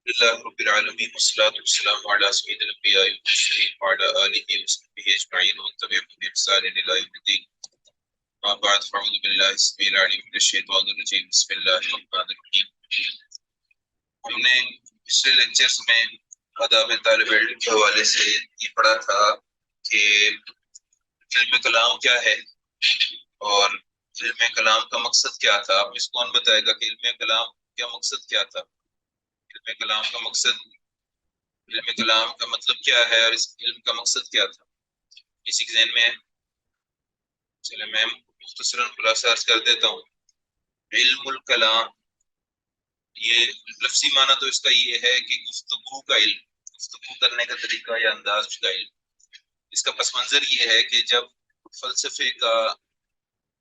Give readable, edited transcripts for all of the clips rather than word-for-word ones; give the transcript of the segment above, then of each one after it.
لله رب العالمين والصلاة والسلام على سيد الأنبياء والمرسلين وعلى آله وصحبه أجمعين ومن تبعهم بإحسان إلى يوم الدين. ما بعد فأعوذ بالله السميع العليم من الشيطان الرجيم. بسم الله الرحمن الرحيم. ہم نے پچھلے لیکچرز میں آداب طالب علم کے حوالے سے یہ پڑھا تھا کہ علم کلام کیا ہے اور علم کلام کا مقصد کیا تھا. آپ اس کون بتائے گا کہ علم کلام کا مقصد کیا تھا؟ علم کلام کا مقصد، علم کلام کا مطلب کیا ہے اور اس علم کا مقصد کیا تھا؟ کسی کے ذہن میں ہے؟ چلے میں مختصراً خلاصہ عرض کر دیتا ہوں. علم الکلام، یہ لفظی معنی تو اس کا یہ ہے کہ گفتگو کا علم، گفتگو کرنے کا طریقہ یا انداز کا علم. اس کا پس منظر یہ ہے کہ جب فلسفے کا،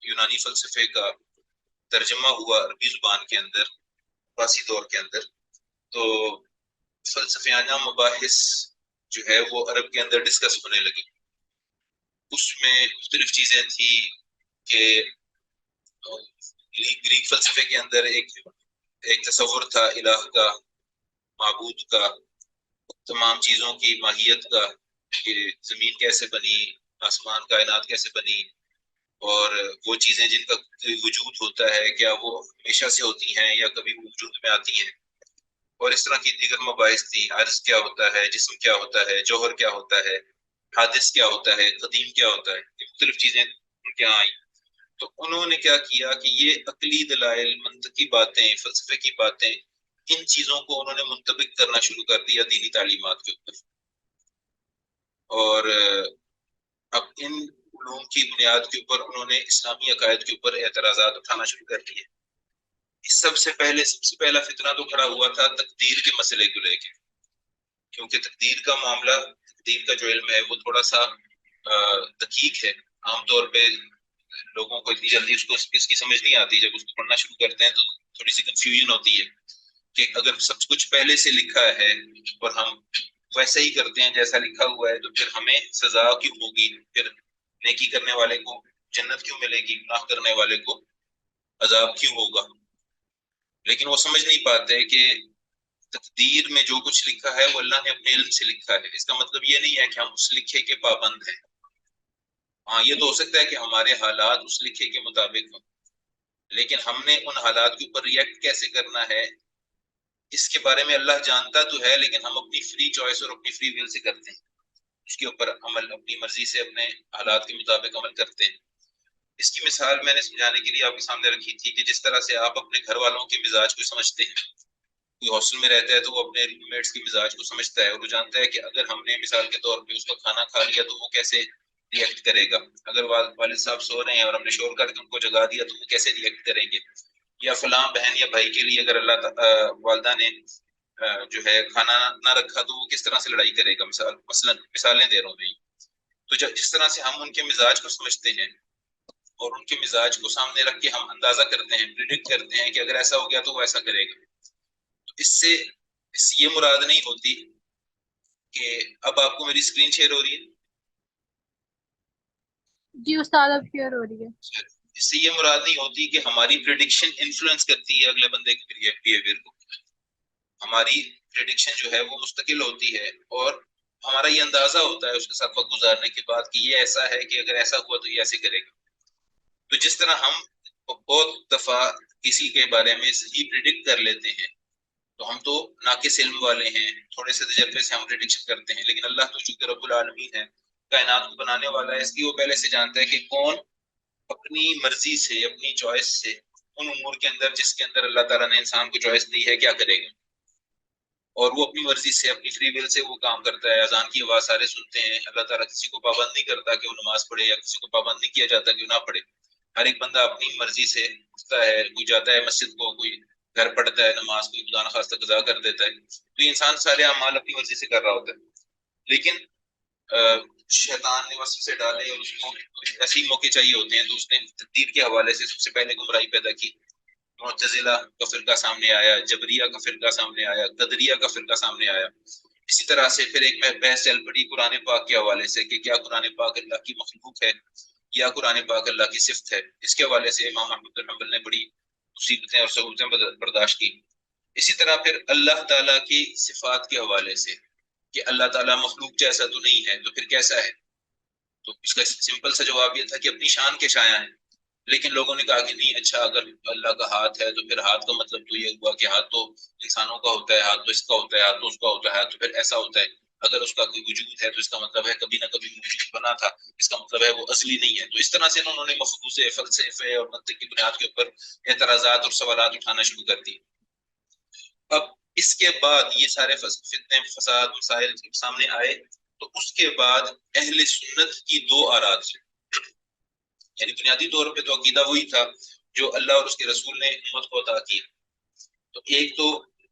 یونانی فلسفے کا ترجمہ ہوا عربی زبان کے اندر فارسی دور کے اندر، تو فلسفیانہ مباحث جو ہے وہ عرب کے اندر ڈسکس ہونے لگی. اس میں مختلف چیزیں تھیں کہ گریک فلسفے کے اندر ایک تصور تھا الہ کا، معبود کا، تمام چیزوں کی ماہیت کا، کہ زمین کیسے بنی، آسمان کائنات کیسے بنی، اور وہ چیزیں جن کا وجود ہوتا ہے کیا وہ ہمیشہ سے ہوتی ہیں یا کبھی وجود میں آتی ہیں، اور اس طرح کی دیگر مباحث تھیں. عرض کیا ہوتا ہے، جسم کیا ہوتا ہے، جوہر کیا ہوتا ہے، حادث کیا ہوتا ہے، قدیم کیا ہوتا ہے، یہ مختلف چیزیں ان کے یہاں آئیں. تو انہوں نے کیا کیا کہ یہ عقلی دلائل، منطقی باتیں، فلسفے کی باتیں، ان چیزوں کو انہوں نے منطبق کرنا شروع کر دیا دینی تعلیمات کے اوپر. اور اب ان علوم کی بنیاد کے اوپر انہوں نے اسلامی عقائد کے اوپر اعتراضات اٹھانا شروع کر دیے. سب سے پہلا فتنہ تو کھڑا ہوا تھا تقدیر کے مسئلے کو لے کے، کیونکہ تقدیر کا معاملہ، تقدیر کا جو علم ہے وہ تھوڑا سا دقیق ہے. عام طور پہ لوگوں کو اتنی جلدی اس کی سمجھ نہیں آتی. جب اس کو پڑھنا شروع کرتے ہیں تو تھوڑی سی کنفیوژن ہوتی ہے کہ اگر سب کچھ پہلے سے لکھا ہے اور ہم ویسا ہی کرتے ہیں جیسا لکھا ہوا ہے، تو پھر ہمیں سزا کیوں ہوگی، پھر نیکی کرنے والے کو جنت کیوں ملے گی، گناہ کرنے والے کو عذاب کیوں ہوگا. لیکن وہ سمجھ نہیں پاتے کہ تقدیر میں جو کچھ لکھا ہے وہ اللہ نے اپنے علم سے لکھا ہے. اس کا مطلب یہ نہیں ہے کہ ہم اس لکھے کے پابند ہیں. ہاں یہ تو ہو سکتا ہے کہ ہمارے حالات اس لکھے کے مطابق ہوں، لیکن ہم نے ان حالات کے اوپر ریئیکٹ کیسے کرنا ہے اس کے بارے میں اللہ جانتا تو ہے، لیکن ہم اپنی فری چوائس اور اپنی فری ول سے کرتے ہیں. اس کے اوپر عمل اپنی مرضی سے اپنے حالات کے مطابق عمل کرتے ہیں. اس کی مثال میں نے سمجھانے کے لیے آپ کے سامنے رکھی تھی کہ جس طرح سے آپ اپنے گھر والوں کے مزاج کو سمجھتے ہیں. کوئی ہاسٹل میں رہتا ہے تو وہ اپنے روم میٹس کے مزاج کو سمجھتا ہے، اور وہ جانتا ہے کہ اگر ہم نے مثال کے طور پہ اس کا کھانا کھا لیا تو وہ کیسے ریئیکٹ کرے گا. اگر والد صاحب سو رہے ہیں اور ہم نے شور کر کے ان کو جگا دیا تو وہ کیسے ریئیکٹ کریں گے. یا فلاں بہن یا بھائی کے لیے اگر والدہ نے جو ہے کھانا نہ رکھا تو وہ کس طرح سے لڑائی کرے گا. مثالیں دے رہا ہوں میں. تو جس طرح سے ہم ان کے مزاج کو سمجھتے ہیں اور ان کے مزاج کو سامنے رکھ کے ہم اندازہ کرتے ہیں، پریڈکٹ کرتے ہیں کہ اگر ایسا ہو گیا تو وہ ایسا کرے گا. تو اس سے یہ مراد نہیں ہوتی کہ اب آپ کو میری اسکرین شیئر ہو رہی ہے؟ جی استاد اب شیئر ہو رہی ہے. اس سے یہ مراد نہیں ہوتی کہ ہماری پریڈکشن انفلوئنس کرتی ہے اگلے بندے کے بیہیویئر کو. ہماری پریڈکشن جو ہے وہ مستقل ہوتی ہے اور ہمارا یہ اندازہ ہوتا ہے اس کے ساتھ وقت گزارنے کے بعد کہ یہ ایسا ہے کہ اگر ایسا ہوا تو یہ ایسے کرے گا. تو جس طرح ہم بہت دفعہ کسی کے بارے میں صحیح پریڈکٹ کر لیتے ہیں تو ہم تو ناقص علم والے ہیں، تھوڑے سے تجربے سے ہم پریڈکشن کرتے ہیں، لیکن اللہ تو چونکہ رب العالمین ہے، کائنات کو بنانے والا ہے، اس کی وہ پہلے سے جانتا ہے کہ کون اپنی مرضی سے، اپنی چوائس سے ان امور کے اندر جس کے اندر اللہ تعالیٰ نے انسان کو چوائس دی ہے کیا کرے گا. اور وہ اپنی مرضی سے، اپنی فری ول سے وہ کام کرتا ہے. اذان کی آواز سارے سنتے ہیں. اللہ تعالیٰ کسی کو پابند نہیں کرتا کہ وہ نماز پڑھے، یا کسی کو پابند نہیں کیا جاتا کہ وہ نہ پڑھے. ہر ایک بندہ اپنی مرضی سے اٹھتا ہے، کوئی جاتا ہے مسجد کو، کوئی گھر پڑھتا ہے نماز، کوئی خدا نخواستہ قضا کر دیتا ہے. تو یہ انسان سارے اعمال اپنی مرضی سے کر رہا ہوتا ہے. لیکن شیطان نے وسوسے ڈالے اور اس کو ایسے ہی موقع چاہیے ہوتے ہیں، تو اس نے تقدیر کے حوالے سے سب سے پہلے گمراہی پیدا کی. معتزلہ کا فرقہ سامنے آیا، جبریہ کا فرقہ سامنے آیا، قدریہ کا فرقہ سامنے آیا. اسی طرح سے پھر ایک بحث چل پڑی قرآن پاک کے حوالے سے کہ کیا قرآن پاک اللہ کی مخلوق ہے یا قرآن پاک اللہ کی صفت ہے. اس کے حوالے سے امام احمد بن حنبل نے بڑی مصیبتیں اور سہولتیں برداشت کی. اسی طرح پھر اللہ تعالیٰ کی صفات کے حوالے سے کہ اللہ تعالیٰ مخلوق جیسا تو نہیں ہے، تو پھر کیسا ہے؟ تو اس کا سمپل سا جواب یہ تھا کہ اپنی شان کے شایع ہیں. لیکن لوگوں نے کہا کہ نہیں، اچھا اگر اللہ کا ہاتھ ہے تو پھر ہاتھ کا مطلب تو یہ ہوا کہ ہاتھ تو انسانوں کا ہوتا ہے، ہاتھ تو اس کا ہوتا ہے، ہاتھ تو اس کا ہوتا ہے، تو پھر ایسا ہوتا ہے. اگر اس کا کوئی وجود ہے تو اس کا مطلب ہے کبھی نہ کبھی وجود بنا تھا، اس کا مطلب ہے وہ ازلی نہیں ہے. تو اس طرح سے انہوں نے مفروضے فلسفے اور منطق کی بنیاد کے اوپر اعتراضات اور سوالات اٹھانا شروع کر دی. اب اس کے بعد یہ سارے فتنے فساد مسائل سامنے آئے، تو اس کے بعد اہل سنت کی دو آرا تھی. یعنی بنیادی طور پہ تو عقیدہ وہی تھا جو اللہ اور اس کے رسول نے امت کو عطا کیا. تو ایک تو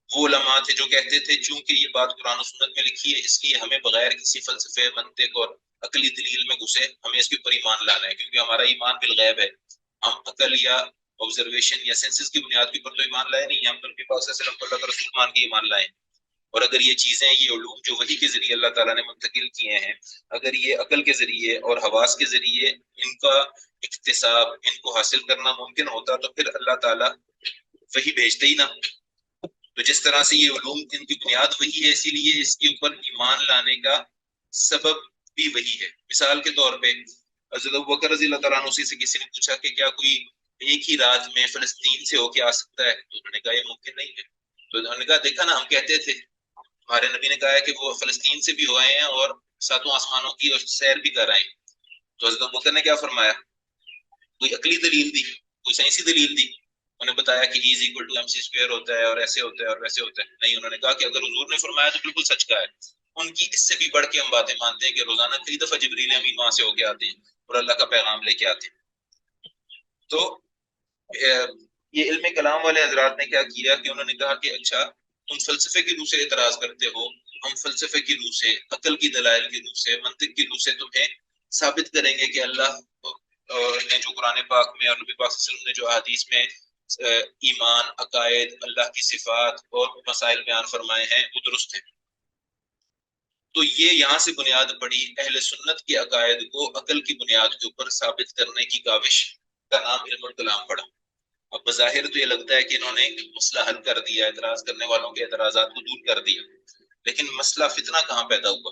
وہ علماء تھے جو کہتے تھے چونکہ یہ بات قرآن و سنت میں لکھی ہے، اس لیے ہمیں بغیر کسی فلسفے منطق اور عقلی دلیل میں گھسے ہمیں اس کے اوپر ایمان لانا ہے، کیونکہ ہمارا ایمان بالغیب ہے. ہم عقل یا آبزرویشن یا سینسز کی بنیاد کے اوپر تو ایمان لائے نہیں، ہم تو نبی پاک صلی اللہ علیہ وسلم کو اللہ کا رسول مان کے ایمان لائے. اور اگر یہ چیزیں، یہ علوم جو وحی کے ذریعے اللہ تعالیٰ نے منتقل کیے ہیں، اگر یہ عقل کے ذریعے اور حواس کے ذریعے ان کا اکتساب، ان کو حاصل کرنا ممکن ہوتا تو پھر اللہ تعالیٰ وحی بھیجتے ہی نہ. تو جس طرح سے یہ علوم ان کی بنیاد وہی ہے، اسی لیے اس کے اوپر ایمان لانے کا سبب بھی وہی ہے. مثال کے طور پہ حضرت ابوبکر رضی اللہ تعالیٰ عنہ سے کسی نے پوچھا کہ کیا کوئی ایک ہی رات میں فلسطین سے ہو کے آ سکتا ہے؟ تو انہوں نے کہا یہ ممکن نہیں ہے. تو انہوں نے کہا دیکھا نا، ہم کہتے تھے، ہمارے نبی نے کہا ہے کہ وہ فلسطین سے بھی ہوئے ہیں اور ساتوں آسمانوں کی اور سیر بھی کر رہے ہیں. تو حضرت ابوبکر نے کیا فرمایا؟ کوئی عقلی دلیل دی، کوئی سائنسی دلیل دی؟ انہوں نے بتایا کہ E = mc² ہوتا ہے اور ایسے ہوتا ہے اور ویسے ہوتا ہے. نہیں، انہوں نے کہا کہ اگر حضور نے فرمایا تو بالکل سچ کا ہے. ان کی اس سے بھی بڑھ کے ہم باتیں مانتے ہیں کہ روزانہ کئی دفعہ جبریل امین وہاں سے ہو کے آتے ہیں اور اللہ کا پیغام لے کے آتے ہیں. تو یہ علم کلام والے حضرات نے کیا کیا کہ انہوں نے کہا کہ اچھا تم فلسفے کی روح سے اعتراض کرتے ہو، ہم فلسفے کی روح سے، عقل کی دلائل کی روح سے، منطق کی روح سے تمہیں ثابت کریں گے کہ اللہ نے جو قرآن پاک میں اور نبی پاک صلی اللہ علیہ وسلم نے جو حدیث میں ایمان، عقائد، اللہ کی صفات اور مسائل بیان فرمائے ہیں وہ درست ہیں. تو یہ یہاں سے بنیاد پڑی اہل سنت کے عقائد کو عقل کی بنیاد کے اوپر ثابت کرنے کی کاوش کا نام علم الکلام پڑا. اب بظاہر تو یہ لگتا ہے کہ انہوں نے مسئلہ حل کر دیا، اعتراض کرنے والوں کے اعتراضات کو دور کر دیا، لیکن مسئلہ فتنہ کہاں پیدا ہوا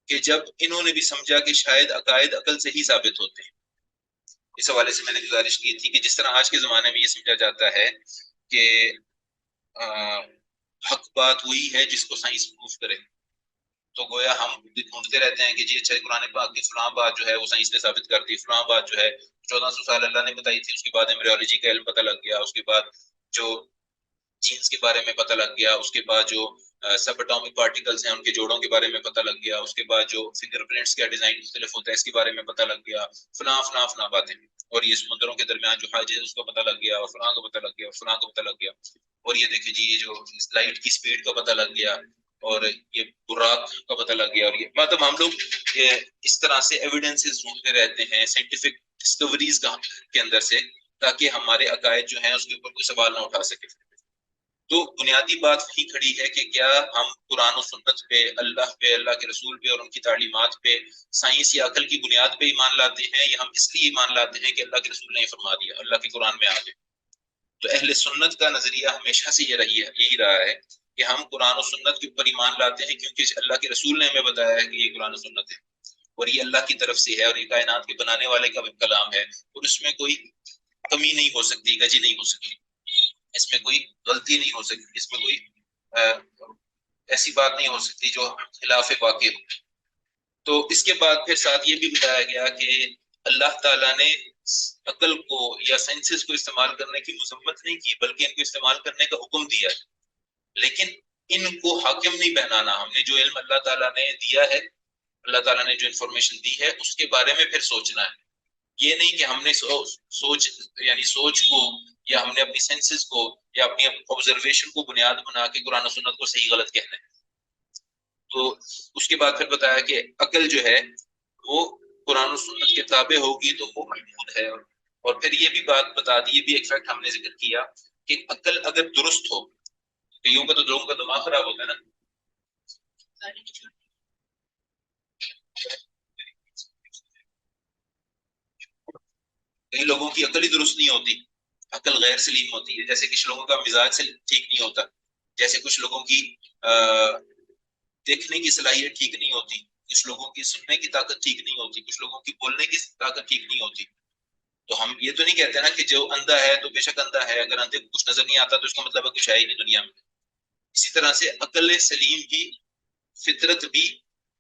کہ جب انہوں نے بھی سمجھا کہ شاید عقائد عقل سے ہی ثابت ہوتے ہیں. اس حوالے سے میں نے گزارش کی تھی کہ جس طرح آج کے زمانے میں یہ سمجھا جاتا ہے کہ حق بات وہی ہے جس کو سائنس پروف کرے، تو گویا ہم ڈھونڈتے رہتے ہیں کہ جی اچھا قرآن پاک کی فلاں بات جو ہے وہ سائنس نے ثابت کر دی، فلاں بات جو ہے 1400 سال اللہ نے بتائی تھی، اس کے بعد ایمبریولوجی کا علم پتہ لگ گیا، اس کے بعد جو جینز کے بارے میں پتہ لگ گیا، اس کے بعد جو سب اٹامک پارٹیکلز ہیں ان کے جوڑوں کے بارے میں پتہ لگ گیا، اس کے بعد جو فنگر پرنٹس کا ڈیزائن مختلف ہوتا ہے اس کے بارے میں پتہ لگ گیا، فلاں فلاں فلاں باتیں، اور یہ سمندروں کے درمیان جو حاجز ہے اس کا پتہ لگ گیا، اور فلاں کا پتہ لگ گیا، اور فلاں کا پتہ لگ گیا، اور یہ دیکھیں جی یہ جو لائٹ کی سپیڈ کا پتہ لگ گیا، اور یہ براق کا پتہ لگ گیا. اور یہ مطلب ہم لوگ اس طرح سے ایویڈنسز ڈھونڈتے رہتے ہیں سائنٹیفک ڈسکوریز کے اندر سے، تاکہ ہمارے عقائد جو ہیں اس کے اوپر کوئی سوال نہ اٹھا سکے. تو بنیادی بات وہی کھڑی ہے کہ کیا ہم قرآن و سنت پہ، اللہ پہ، اللہ کے رسول پہ اور ان کی تعلیمات پہ سائنس یا عقل کی بنیاد پہ ایمان لاتے ہیں، یا ہم اس لیے ایمان لاتے ہیں کہ اللہ کے رسول نے فرما دیا، اللہ کے قرآن میں آ گئے. تو اہل سنت کا نظریہ ہمیشہ سے یہی رہا ہے کہ ہم قرآن و سنت کے اوپر ایمان لاتے ہیں کیونکہ اللہ کے رسول نے ہمیں بتایا ہے کہ یہ قرآن و سنت ہے اور یہ اللہ کی طرف سے ہے اور یہ کائنات کے بنانے والے کا کلام ہے، اور اس میں کوئی کمی نہیں ہو سکتی، کجی نہیں ہو سکتی، اس میں کوئی غلطی نہیں ہو سکتی، اس میں کوئی ایسی بات نہیں ہو سکتی جو خلاف واقع ہو. تو اس کے بعد پھر ساتھ یہ بھی بتایا گیا کہ اللہ تعالیٰ نے عقل کو یا سائنسز کو استعمال کرنے کی مذمت نہیں کی، بلکہ ان کو استعمال کرنے کا حکم دیا ہے، لیکن ان کو حاکم نہیں بہنانا. ہم نے جو علم اللہ تعالیٰ نے دیا ہے، اللہ تعالیٰ نے جو انفارمیشن دی ہے اس کے بارے میں پھر سوچنا ہے. یہ نہیں کہ ہم نے سوچ کو یا ہم نے اپنی سینسز کو یا اپنی آبزرویشن کو بنیاد بنا کے قرآن و سنت کو صحیح غلط کہنا ہے. تو اس کے بعد پھر بتایا کہ عقل جو ہے وہ قرآن و سنت کے تابع ہوگی تو وہ محمود ہے. اور پھر یہ بھی بات بتا دی، یہ بھی ایک فیکٹ ہم نے ذکر کیا کہ عقل اگر درست ہو، کئیوں کا تو لوگوں کا دماغ خراب ہوتا ہے نا، کئی لوگوں کی عقل ہی درست نہیں ہوتی، عقل غیر سلیم ہوتی ہے، جیسے کچھ لوگوں کا مزاج سے ٹھیک نہیں ہوتا، جیسے کچھ لوگوں کی دیکھنے کی صلاحیت ٹھیک نہیں ہوتی، کچھ لوگوں کی سننے کی طاقت ٹھیک نہیں ہوتی، کچھ لوگوں کی بولنے کی طاقت ٹھیک نہیں ہوتی. تو ہم یہ تو نہیں کہتے نا کہ جو اندھا ہے تو بے شک اندھا ہے، اگر اندھے کو کچھ نظر نہیں آتا تو اس کا مطلب ہے کچھ ہے ہی نہیں دنیا میں. اسی طرح سے عقل سلیم کی فطرت بھی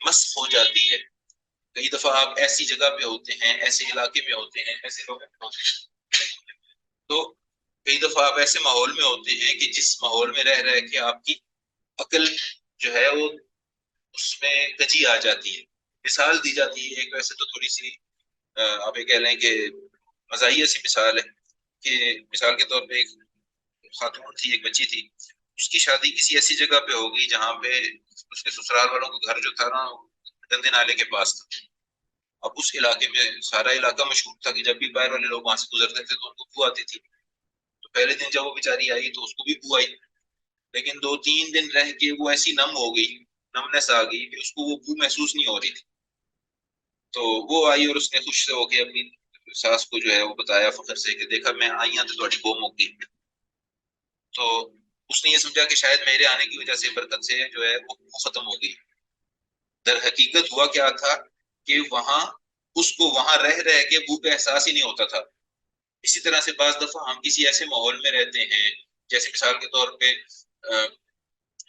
مسخ ہو جاتی ہے. کئی دفعہ آپ ایسی جگہ پہ ہوتے ہیں، ایسے علاقے میں ہوتے ہیں، ایسے لوگوں میں ہوتے ہیں، تو کئی دفعہ آپ ایسے ماحول میں ہوتے ہیں کہ جس ماحول میں رہ رہ کے آپ کی عقل جو ہے وہ اس میں کجی آ جاتی ہے. مثال دی جاتی ہے ایک، ویسے تو تھوڑی سی آپ یہ کہہ لیں کہ مزاحیہ سی مثال ہے، کہ مثال کے طور پہ ایک خاتون تھی، ایک بچی تھی، اس کی شادی کسی ایسی جگہ پہ ہو گئی جہاں پہ اس کے سسرال والوں کا گھر جو تھا نا گندے نالے کے پاس تھا. اب اس علاقے میں سارا علاقہ مشہور تھا کہ جب بھی باہر والے لوگ وہاں سے گزرتے تھے تو ان کو بو آتی تھی. تو پہلے دن جب وہ بیچاری آئی تو اس کو بھی بو آئی، لیکن 2-3 دن رہ کے وہ ایسی نم ہو گئی، نمنس آ گئی کہ اس کو وہ بو محسوس نہیں ہو رہی تھی. تو وہ آئی اور اس نے خوش سے ہو کے اپنی ساس کو جو ہے وہ بتایا فخر سے کہ دیکھا میں آئی ہوں تو تھوڑی بو مک گئی. تو اس نے یہ سمجھا کہ شاید میرے آنے کی وجہ سے برکت سے جو ہے وہ ختم ہو گئی. در حقیقت ہوا کیا تھا کہ وہاں اس کو وہاں رہ رہ کے بو کا احساس ہی نہیں ہوتا تھا. اسی طرح سے بعض دفعہ ہم کسی ایسے ماحول میں رہتے ہیں، جیسے مثال کے طور پہ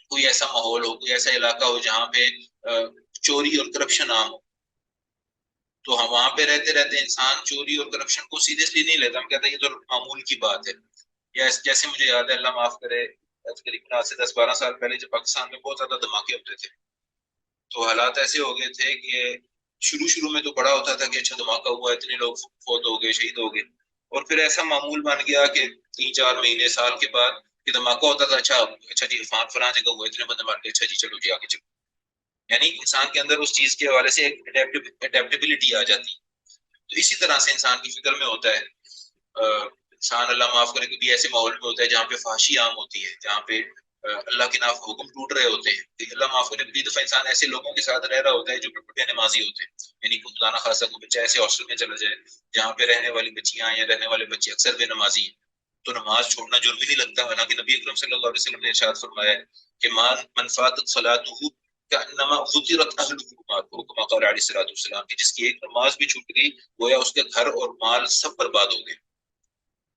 کوئی ایسا ماحول ہو، کوئی ایسا علاقہ ہو جہاں پہ چوری اور کرپشن عام ہو، تو ہم وہاں پہ رہتے رہتے انسان چوری اور کرپشن کو سیریسلی نہیں لیتا، ہم کہتے ہیں یہ تو معمول کی بات ہے. یا جیسے مجھے یاد ہے، اللہ معاف کرے، تقریباً آج سے 10-12 سال پہلے جب پاکستان میں بہت زیادہ دھماکے ہوتے تھے تو حالات ایسے ہو گئے تھے کہ شروع میں تو بڑا ہوتا تھا کہ اچھا دھماکہ ہوا، اتنے لوگ فوت ہو گئے، شہید ہو گئے، اور پھر ایسا معمول بن گیا کہ 3-4 مہینے سال کے بعد کہ دھماکہ ہوتا تھا، اچھا جی فلاں جگہ ہوا، اتنے بندے مار کے، اچھا جی چلو جی آگے چلو. یعنی انسان کے اندر اس چیز کے حوالے سے ایک اڈیپٹیبلٹی آ جاتی. تو اسی طرح سے انسان کی فکر میں ہوتا ہے. انسان اللہ معاف کرے کبھی ایسے ماحول میں ہوتا ہے جہاں پہ فحاشی عام ہوتی ہے، جہاں پہ اللہ کے نام حکم ٹوٹ رہے ہوتے ہیں. اللہ معاف کرے کبھی دفعہ انسان ایسے لوگوں کے ساتھ رہ رہا ہوتا ہے جو بے نمازی ہوتے ہیں، یعنی خدا نہ خاصا کوئی بچہ ایسے ہاسٹل میں چلا جائے جہاں پہ رہنے والی بچیاں یا رہنے والے بچے اکثر بے نمازی ہیں، تو نماز چھوڑنا جرم ہی نہیں لگتا. حالانکہ نبی اکرم صلی اللہ علیہ وسلم نے ارشاد فرمایا ہے کہ من فاتت صلاته کانما فطرت اهله كما قال علیہ الصلوۃ والسلام، کہ جس کی ایک نماز بھی چھوٹ گئی گویا اس کے گھر اور مال سب برباد ہو گئے،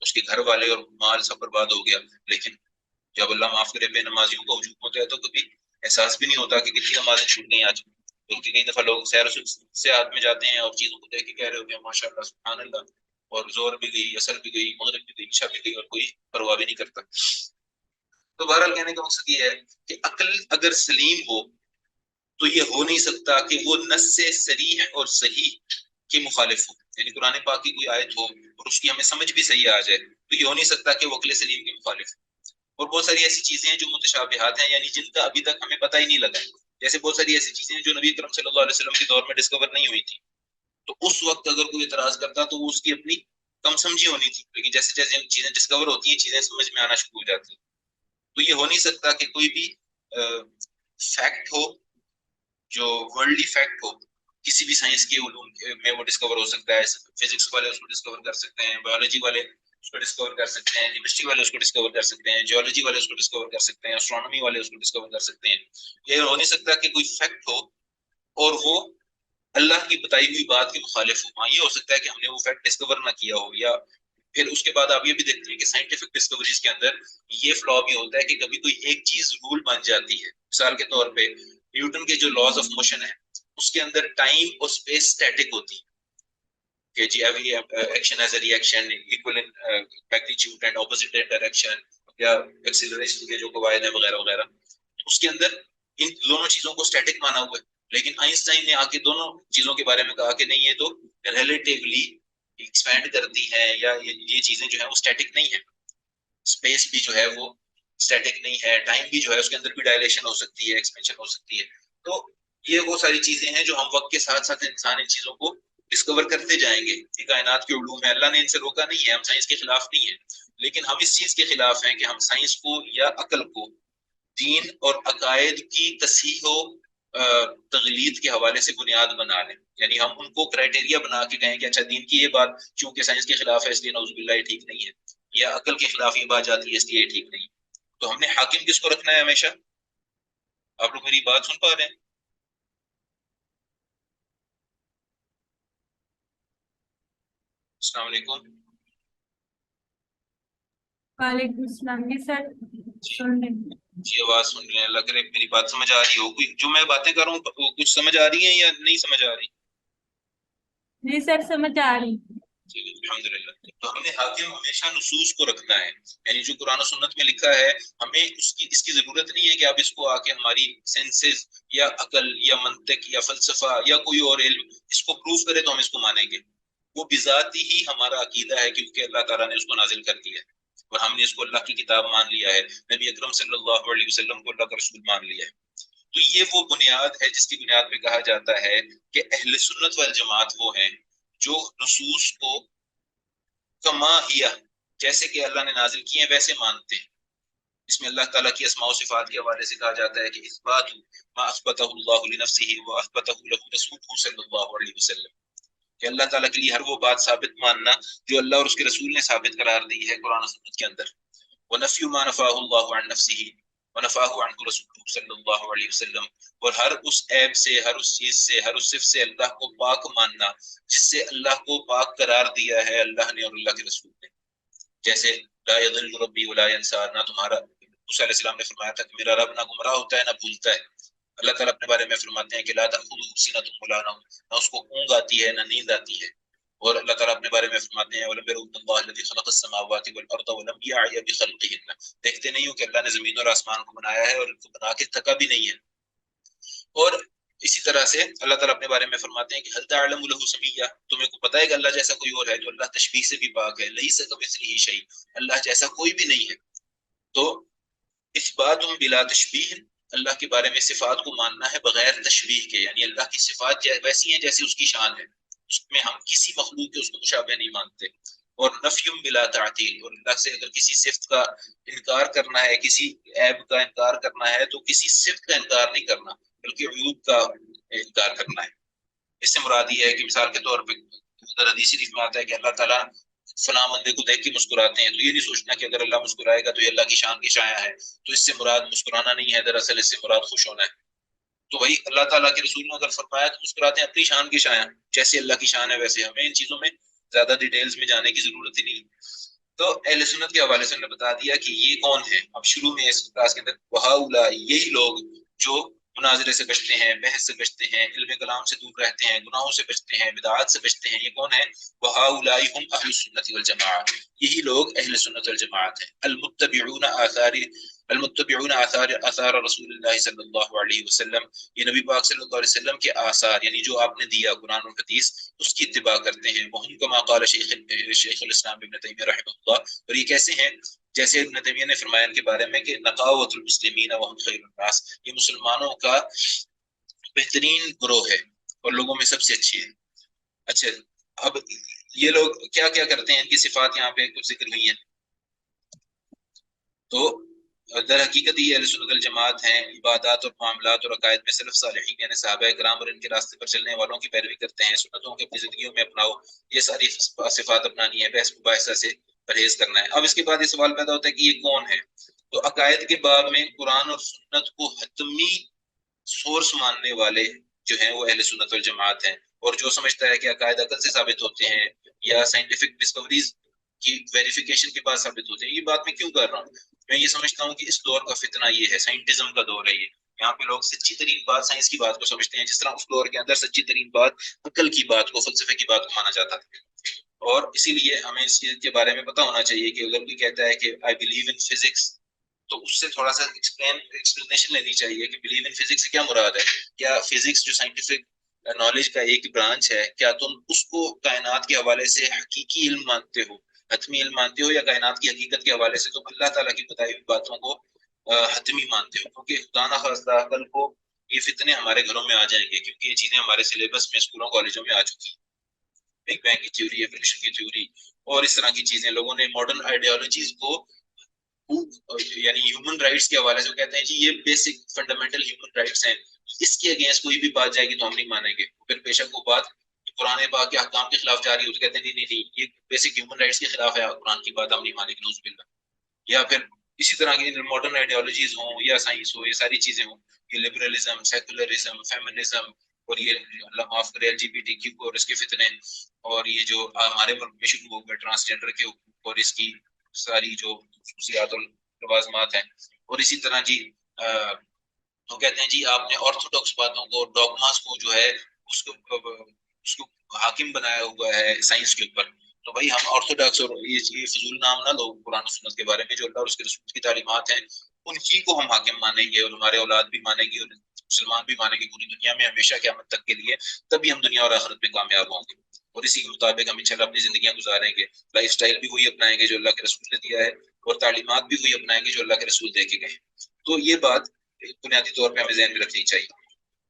اس کے گھر والے اور مال سب برباد ہو گیا. لیکن جب اللہ معاف کرے بے نمازیوں کا ہجوم ہوتا ہے تو کبھی احساس بھی نہیں ہوتا کہ کتنی نمازیں چھوٹ گئی آج. بلکہ کئی دفعہ لوگ سیر سے ہاتھ میں جاتے ہیں اور چیزوں کو دیکھ کے کہہ رہے ہوتے ہیں ماشاء اللہ سبحان اللہ، اور زور بھی گئی، اثر بھی گئی، مغرب بھی گئی، عشاء بھی گئی، اور کوئی پرواہ بھی نہیں کرتا. تو بہرحال کہنے کا مقصد یہ ہے کہ عقل اگر سلیم ہو تو یہ ہو نہیں سکتا کہ وہ نص سے صریح اور صحیح کے مخالف ہو. یعنی قرآن پاک کی کوئی آیت ہو اور اس کی ہمیں سمجھ بھی صحیح آ جائے تو یہ ہو نہیں سکتا کہ وہ عقل سلیم کے مخالف ہو. اور بہت ساری ایسی چیزیں ہیں جو متشابہات ہیں، یعنی جن کا ابھی تک ہمیں پتہ ہی نہیں لگا. جیسے بہت ساری ایسی چیزیں ہیں جو نبی اکرم صلی اللہ علیہ وسلم کے دور میں ڈسکور نہیں ہوئی تھی، تو اس وقت اگر کوئی اعتراض کرتا تو وہ اس کی اپنی کم سمجھی ہونی تھی. لیکن جیسے جیسے چیزیں ڈسکور ہوتی ہیں چیزیں سمجھ میں آنا شروع ہو جاتی ہیں. تو یہ ہو نہیں سکتا کہ کوئی بھی فیکٹ ہو جو ورلڈلی فیکٹ ہو، کسی بھی سائنس کے علوم میں وہ ڈسکور ہو سکتا ہے. فزکس والے اس کو ڈسکور کر سکتے ہیں، بایولوجی والے اس کو ڈسکور کر سکتے ہیں، کیمسٹری والے اس کو ڈسکور کر سکتے ہیں، جیولوجی والے اس کو ڈسکور کر سکتے ہیں، اسٹرانومی والے اس کو ڈسکور کر سکتے ہیں. یہ ہو نہیں سکتا کہ کوئی فیکٹ ہو اور وہ اللہ کی بتائی ہوئی بات کے مخالف ہو. ہاں یہ ہو سکتا ہے کہ ہم نے وہ فیکٹ ڈسکور نہ کیا ہو، یا پھر اس کے بعد آپ یہ بھی دیکھتے ہیں کہ سائنٹیفک ڈسکوریز کے اندر یہ فلا بھی ہوتا ہے کہ کبھی کوئی ایک چیز رول بن جاتی ہے. مثال کے طور پہ نیوٹن کے جو لاز آف موشن ہے اس کے اندر ٹائم اور اسپیس اسٹیٹک ہوتی ہے کہ جی every action is a reaction equal in magnitude and opposite direction, یا ایکسیلریشن کے جو قواعد ہیں وغیرہ وغیرہ، اس کے اندر ان دونوں چیزوں کو اسٹیٹک مانا ہوا ہے. لیکن آئنسٹائن نے آ کے دونوں چیزوں کے بارے میں کہا کہ نہیں، یہ تو ریلیٹیولی ایکسپینڈ کرتی ہیں، یا یہ چیزیں جو ہیں وہ اسٹیٹک نہیں ہیں. اسپیس بھی جو ہے وہ اسٹیٹک نہیں ہے، ٹائم بھی جو ہے اس کے اندر بھی ڈائلیشن ہو سکتی ہے، ایکسپینشن ہو سکتی ہے. تو یہ وہ ساری چیزیں ہیں جو ہم وقت کے ساتھ ساتھ انسان ان چیزوں کو ڈسکور کرتے جائیں گے. یہ کائنات کے علوم ہے، اللہ نے ان سے روکا نہیں ہے، ہم سائنس کے خلاف نہیں ہیں، لیکن ہم اس چیز کے خلاف ہیں کہ ہم سائنس کو یا عقل کو دین اور عقائد کی تصحیح و تغلید کے حوالے سے بنیاد بنا لیں. یعنی ہم ان کو کرائٹیریا بنا کے کہیں کہ اچھا دین کی یہ بات چونکہ سائنس کے خلاف ہے اس لیے نعوذ باللہ یہ ٹھیک نہیں ہے، یا عقل کے خلاف یہ بات جاتی ہے اس لیے یہ ٹھیک نہیں. تو ہم نے حاکم کس کو رکھنا ہے ہمیشہ؟ آپ لوگ میری بات سن پا رہے ہیں؟ السلام علیکم. وعلیکم السلام جی سر. جی سن رہے ہیں. جی آواز سن رہے ہیں، لگ رہے میری بات سمجھ آ رہی ہو، کوئی جو میں باتیں کر رہا ہوں وہ کچھ سمجھ آ رہی ہیں یا نہیں سمجھ آ رہی؟ جی سر سمجھ آ رہی. جی الحمدللہ. تو ہم نے حاکم ہمیشہ نصوص کو رکھنا ہے، یعنی جو قرآن و سنت میں لکھا ہے ہمیں اس کی ضرورت نہیں ہے کہ آپ اس کو آ کے ہماری سینسز یا عقل یا منطق یا فلسفہ یا کوئی اور علم اس کو پروف کرے تو ہم اس کو مانیں گے. وہ بذاتی ہی ہمارا عقیدہ ہے کیونکہ اللہ تعالیٰ نے اس کو نازل کر دیا ہے اور ہم نے اس کو اللہ کی کتاب مان لیا ہے، نبی اکرم صلی اللہ علیہ وسلم کو اللہ کا رسول مان لیا ہے. تو یہ وہ بنیاد ہے جس کی بنیاد پہ کہا جاتا ہے کہ اہل سنت والجماعت وہ ہیں جو نصوص کو کما ہیا جیسے کہ اللہ نے نازل کیے ہیں ویسے مانتے ہیں. اس میں اللہ تعالیٰ کی اسماء و صفات کے حوالے سے کہا جاتا ہے کہ اثبات ما اثبتہ اللہ لنفسہ واثبتہ لہ رسولہ صلی اللہ علیہ وسلم، کہ اللہ تعالیٰ کے لیے ہر وہ بات ثابت ماننا جو اللہ اور اس کے رسول نے ثابت قرار دی ہے قرآن و سنت کے اندر. ونفی ما نفاہ اللہ عن نفسہ ونفاہ عنہ رسولہ صلی اللہ علیہ وسلم، اور ہر اس عیب سے، ہر اس چیز سے، ہر اس صف سے اللہ کو پاک ماننا جس سے اللہ کو پاک قرار دیا ہے اللہ نے اور اللہ کے رسول نے. جیسے لا یضل ربی ولا ینسا، نہ تمہارا موسیٰ علیہ السلام نے فرمایا تھا کہ میرا رب نہ گمراہ ہوتا ہے نہ بھولتا ہے. اللہ تعالیٰ اپنے بارے میں فرماتے ہیں کہ لا تأخذہ سنۃ ولا نوم، نہ اس کو اونگ آتی ہے نہ نیند آتی ہے. اور اللہ تعالیٰ اپنے بارے میں فرماتے ہیں وَلَمْ يَرَوْا أَنَّ اللَّهَ الَّذِي خَلَقَ السَّمَاوَاتِ وَالْأَرْضَ وَلَمْ يَعْيَ بِخَلْقِهِنَّ، دیکھتے نہیں ہو کہ اللہ نے زمین اور آسمان کو بنایا ہے اور ان کو بنا کے تھکا بھی نہیں ہے. اور اسی طرح سے اللہ تعالیٰ اپنے بارے میں فرماتے ہیں کہ هَلْ تَعْلَمُ لَهُ سَمِيًّا، تمہیں کو پتہ ہے کہ اللہ جیسا کوئی اور ہے؟ تو اللہ تشبیہ سے بھی پاک ہے، لَيْسَ كَمِثْلِهِ شَيْءٌ، اللہ جیسا کوئی بھی نہیں ہے. تو اثبات بلا تشبیہ، اللہ کے بارے میں صفات کو ماننا ہے بغیر تشبیہ کے، یعنی اللہ کی صفات ویسی ہیں جیسے اس کی شان ہے، اس میں ہم کسی مخلوق کے اس کو مشابہ نہیں مانتے. اور نفی بلا تعطیل، اور اللہ سے اگر کسی صفت کا انکار کرنا ہے، کسی عیب کا انکار کرنا ہے تو کسی صفت کا انکار نہیں کرنا بلکہ عیوب کا انکار کرنا ہے. اس سے مراد یہ ہے کہ مثال کے طور پہ حدیث شریف میں آتا ہے کہ اللہ تعالیٰ فلاں بندے کو دیکھ کے مسکراتے ہیں، تو یہ نہیں سوچنا کہ اگر اللہ مسکرائے گا تو یہ اللہ کی شان کی شایا ہے، تو اس سے مراد مسکرانا نہیں ہے، دراصل اس سے مراد خوش ہونا ہے. تو وہی اللہ تعالیٰ کے رسول نے اگر فرمایا تو مسکراتے ہیں اپنی شان کی شایا، جیسے اللہ کی شان ہے ویسے ہمیں ان چیزوں میں زیادہ ڈیٹیلز میں جانے کی ضرورت ہی نہیں. تو اہل سنت کے حوالے سے ہم نے بتا دیا کہ یہ کون ہے. اب شروع میں اس کلاس کے اندر وہاؤلا، یہی لوگ جو مناظرے سے بچتے ہیں، بحث سے بچتے ہیں، علم کلام سے دور رہتے ہیں، گناہوں سے بچتے ہیں، بدعات سے بچتے ہیں، یہ کون ہے؟ وہاؤلاء هم اہل السنت والجماعت، یہی لوگ اہل سنت والجماعت ہیں. المتبعون آثار رسول اللہ صلی اللہ علیہ وسلم، یہ نبی پاک صلی اللہ علیہ وسلم کے آثار یعنی جو آپ نے دیا قرآن و حدیث اس کی اتباع کرتے ہیں. وہم کما قال شیخ الاسلام ابن تیمیہ رحمہ اللہ، اور یہ کیسے ہیں؟ جیسے ابن تیمیہ نے فرمایا ان کے بارے میں کہ نقاوت المسلمین وهم خیر الناس، یہ مسلمانوں کا بہترین گروہ ہے اور لوگوں میں سب سے اچھی ہے. اچھا اب یہ لوگ کیا کیا کرتے ہیں، ان کی صفات یہاں پہ کچھ ذکر ہوئی ہیں. تو در حقیقت یہ اہل سنت الجماعت ہیں، عبادات اور معاملات اور عقائد میں سلف صالحین یعنی صحابہ کرام اور ان کے راستے پر چلنے والوں کی پیروی کرتے ہیں. سنتوں کو اپنی زندگیوں میں اپناؤ، یہ ساری صفات اپنانی ہے، بحث مباحثہ سے پرہیز کرنا ہے. اب اس کے بعد یہ سوال پیدا ہوتا ہے کہ یہ کون ہے؟ تو عقائد کے باب میں قرآن اور سنت کو حتمی سورس ماننے والے جو ہیں وہ اہل سنت والجماعت ہیں. اور جو سمجھتا ہے کہ عقائد عقل سے ثابت ہوتے ہیں یا سائنٹیفک ڈسکوریز کی ویریفیکیشن کے بعد ثابت ہوتے ہیں، یہ بات میں کیوں کر رہا ہوں؟ میں یہ سمجھتا ہوں کہ اس دور کا فتنہ یہ ہے، سائنٹزم کا دور ہے یہ. یہاں پہ لوگ سچی ترین بات سائنس کی بات کو سمجھتے ہیں، جس طرح اس دور کے اندر سچی ترین بات عقل کی بات کو، فلسفے کی بات کو مانا جاتا تھا. اور اسی لیے ہمیں اس چیز کے بارے میں پتہ ہونا چاہیے کہ اگر کوئی کہتا ہے کہ آئی بلیو ان فزکس، تو اس سے تھوڑا سا ایکسپلینیشن لینی چاہیے کہ بلیو ان فزکس سے کیا مراد ہے. کیا فزکس جو سائنٹیفک نالج کا ایک برانچ ہے، کیا تم اس کو کائنات کے حوالے سے حقیقی علم مانتے ہو، حتمی علم مانتے ہو، یا کائنات کی حقیقت کے حوالے سے تم اللہ تعالیٰ کی بتائی ہوئی باتوں کو حتمی مانتے ہو؟ کیونکہ خدا نخواستہ کل کو یہ فتنے ہمارے گھروں میں آ جائیں گے، کیونکہ یہ چیزیں ہمارے سلیبس میں اسکولوں کالجوں میں آ چکی ہیں. بگ بینگ کی تھیوری، ایوولوشن کی تھیوری اور اس طرح کی چیزیں لوگوں نے ماڈرن آئیڈیالوجیز کو یعنی ہیومن رائٹس کے حوالے سے کہتے ہیں جی یہ بیسک فنڈامنٹل ہیومن رائٹس ہیں، اس کے اگینسٹ کوئی بھی بات جائے گی تو ہم نہیں مانیں گے. پھر بے شک وہ بات قرآن پاک کے احکام کے خلاف جا رہی ہے تو کہتے ہیں نہیں نہیں نہیں، یہ بیسک ہیومن رائٹس کے خلاف ہے قرآن کی بات، ہم نہیں مانیں گے، نعوذ باللہ. یا پھر اسی طرح کی ماڈرن آئیڈیالوجیز ہوں یا سائنس ہو، یہ ساری چیزیں ہوں، یہ لبرلزم، سیکولرزم، فیمنزم، اور یہ اللہ معاف کرے L G B T Q اور اس کے فتنے، اور یہ جو ہمارے ملک میں شروع ہو گئے ٹرانسجینڈر کے اور اس کی ساری جو خصوصیات اور لوازمات ہیں، اور اسی طرح جی وہ کہتے ہیں جی آپ نے آرتھوڈاکس باتوں کو، ڈوگماس کو جو ہے اس کو حاکم بنایا ہوا ہے سائنس کے اوپر. تو بھائی ہم آرتھوڈاکس اور یہ فضول نام نہ لو قرآن و سنت کے بارے میں، جو اللہ اور اس کے رسول کی تعلیمات ہیں ان کی کو ہم حاکم مانیں گے، اور ہمارے اولاد بھی مانیں گے، اور مسلمان بھی مانیں گے پوری دنیا میں ہمیشہ قیامت تک کے لیے. تبھی ہم دنیا اور آخرت میں کامیاب ہوں گے، اور اسی کے مطابق ہم انشاءاللہ اپنی زندگیاں گزاریں گے. لائف سٹائل بھی وہی اپنائیں گے جو اللہ کے رسول نے دیا ہے، اور تعلیمات بھی وہی اپنائیں گے جو اللہ کے رسول دے کے گئے. تو یہ بات بنیادی طور پہ ہمیں ذہن میں رکھنی چاہیے.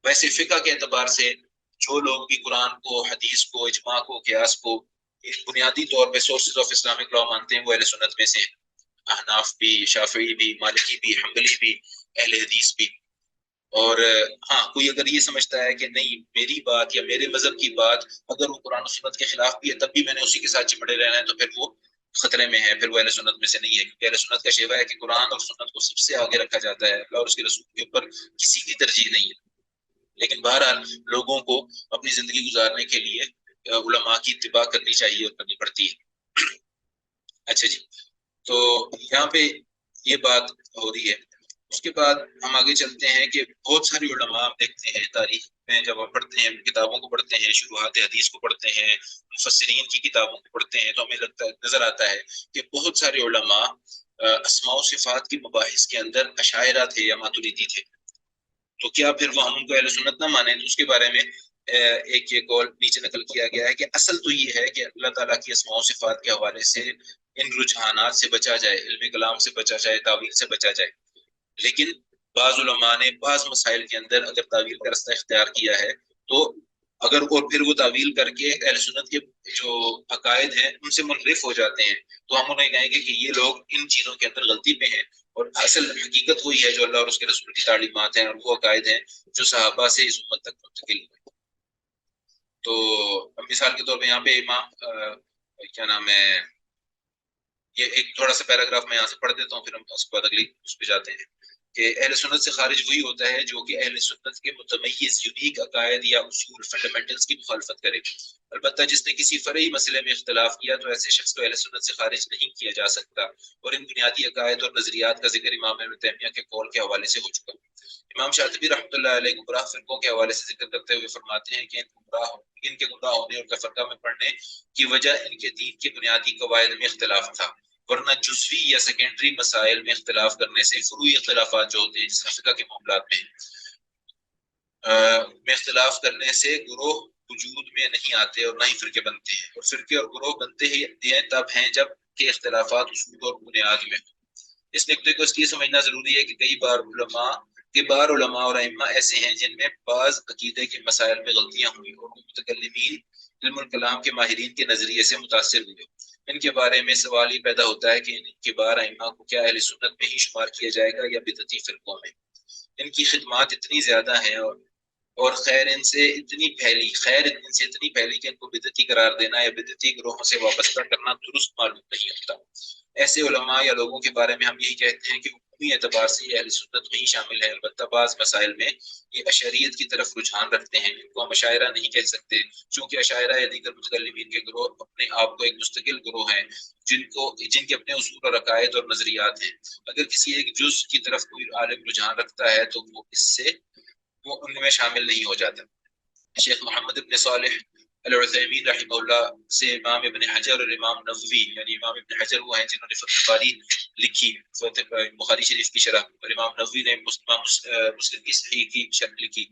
ویسے فقہ کے اعتبار سے جو لوگ بھی قرآن کو، حدیث کو، اجماع کو، قیاس کو بنیادی طور پہ سورسز آف اسلامک لا مانتے ہیں وہ اہل سنت میں سے ہیں. احناف بھی، شافعی بھی، مالکی بھی، حنبلی بھی، اہل حدیث بھی. اور ہاں کوئی اگر یہ سمجھتا ہے کہ نہیں میری بات یا میرے مذہب کی بات اگر وہ قرآن و سنت کے خلاف بھی ہے تب بھی میں نے اسی کے ساتھ چمڑے رہنا ہے، تو پھر وہ خطرے میں ہے، پھر وہ اہل سنت میں سے نہیں ہے. کیونکہ اہل سنت کا شیوہ ہے کہ قرآن اور سنت کو سب سے آگے رکھا جاتا ہے، اللہ اور اس کے رسول کے اوپر کسی کی ترجیح نہیں ہے. لیکن بہرحال لوگوں کو اپنی زندگی گزارنے کے لیے علماء کی اتباع کرنی چاہیے اور کرنی پڑتی ہے. اچھا جی، تو یہاں پہ یہ بات ہو رہی ہے. اس کے بعد ہم آگے چلتے ہیں کہ بہت ساری علماء ہم دیکھتے ہیں تاریخ میں، جب ہم پڑھتے ہیں کتابوں کو پڑھتے ہیں، شروحات حدیث کو پڑھتے ہیں، مفسرین کی کتابوں کو پڑھتے ہیں، تو ہمیں نظر آتا ہے کہ بہت سارے علماء اسماء و صفات کی مباحث کے اندر اشاعرہ تھے یا ماتریدی تھے. تو کیا پھر وہ ہم ان کو اہل سنت نہ مانیں؟ تو اس کے بارے میں ایک یہ قول نیچے نقل کیا گیا ہے کہ اصل تو یہ ہے کہ اللہ تعالیٰ کی اسماء و صفات کے حوالے سے ان رجحانات سے بچا جائے، علم کلام سے بچا جائے، تعویل سے بچا جائے. لیکن بعض علماء نے بعض مسائل کے اندر اگر تعویل کا رستہ اختیار کیا ہے تو اگر اور پھر وہ تعویل کر کے اہل سنت کے جو عقائد ہیں ان سے منحرف ہو جاتے ہیں، تو ہم انہیں کہیں گے کہ یہ لوگ ان چیزوں کے اندر غلطی پہ ہیں، اور اصل حقیقت وہی ہے جو اللہ اور اس کے رسول کی تعلیمات ہیں اور وہ عقائد ہیں جو صحابہ سے اس امت تک منتقل ہوئے. تو مثال کے طور پہ یہاں پہ امام کیا نام ہے، یہ ایک تھوڑا سا پیراگراف میں یہاں سے پڑھ دیتا ہوں، پھر ہم اس کے بعد اگلی اس پہ جاتے ہیں کہ اہل سنت سے خارج وہی ہوتا ہے جو کہ اہل سنت کے متمیز یونیک عقائد یا اصول فنڈامنٹلز کی مخالفت کرے. البتہ جس نے کسی فرعی مسئلے میں اختلاف کیا تو ایسے شخص کو اہل سنت سے خارج نہیں کیا جا سکتا، اور ان بنیادی عقائد اور نظریات کا ذکر امام ابن تیمیہ کے قول کے حوالے سے ہو چکا. امام شاطبی رحمۃ اللہ علیہ گمراہ فرقوں کے حوالے سے ذکر کرتے ہوئے فرماتے ہیں کہ ان کے گمراہ ہونے اور تفرقہ میں پڑنے کی وجہ ان کے دین کے بنیادی قواعد میں اختلاف تھا، ورنہ جزوی یا سیکنڈری مسائل میں اختلاف کرنے سے فروعی اختلافات جو ہوتے ہیں جس فقہ کے معاملات میں اختلاف کرنے سے گروہ وجود میں نہیں آتے اور نہ ہی فرقے بنتے ہیں، اور فرقے اور گروہ بنتے ہی ہیں تب ہیں جب کہ اختلافات اصول اور بنیاد میں. اس نقطے کو اس لیے سمجھنا ضروری ہے کہ کئی بار علماء اور ائمہ ایسے ہیں جن میں بعض عقیدے کے مسائل میں غلطیاں ہوئی اور وہ متکلمین علم الکلام کے ماہرین کے نظریے سے متاثر ہوئے. ان کے بارے میں سوال یہ پیدا ہوتا ہے کہ ان کے بار ائمہ کو کیا اہل سنت میں ہی شمار کیا جائے گا یا بدعتی فرقوں میں؟ ان کی خدمات اتنی زیادہ ہیں اور خیر ان سے اتنی پھیلی کہ ان کو بدعتی قرار دینا یا بدعتی گروہوں سے وابستہ کرنا درست معلوم نہیں ہوتا. ایسے علماء یا لوگوں کے بارے میں ہم یہی کہتے ہیں کہ عمومی اعتبار سے یہ اہل سنت میں ہی شامل ہے، البتہ بعض مسائل میں یہ اشعریت کی طرف رجحان رکھتے ہیں. ان کو ہم اشاعرہ نہیں کہہ سکتے، چونکہ اشاعرہ یا دیگر متکلمین کے گروہ اپنے آپ کو ایک مستقل گروہ ہیں جن کے اپنے اصول اور عقائد اور نظریات ہیں. اگر کسی ایک جز کی طرف کوئی عالم رجحان رکھتا ہے تو وہ ان میں شامل نہیں ہو جاتا. شیخ محمد ابن صالح العثیمین رحمہ اللہ سے امام ابن حجر اور امام نووی، یعنی امام ابن حجر وہ ہیں جنہوں نے فتح الباری لکھی، بخاری شریف کی شرح، اور امام نووی نے مسلم کی صحیح کی شرح لکھی،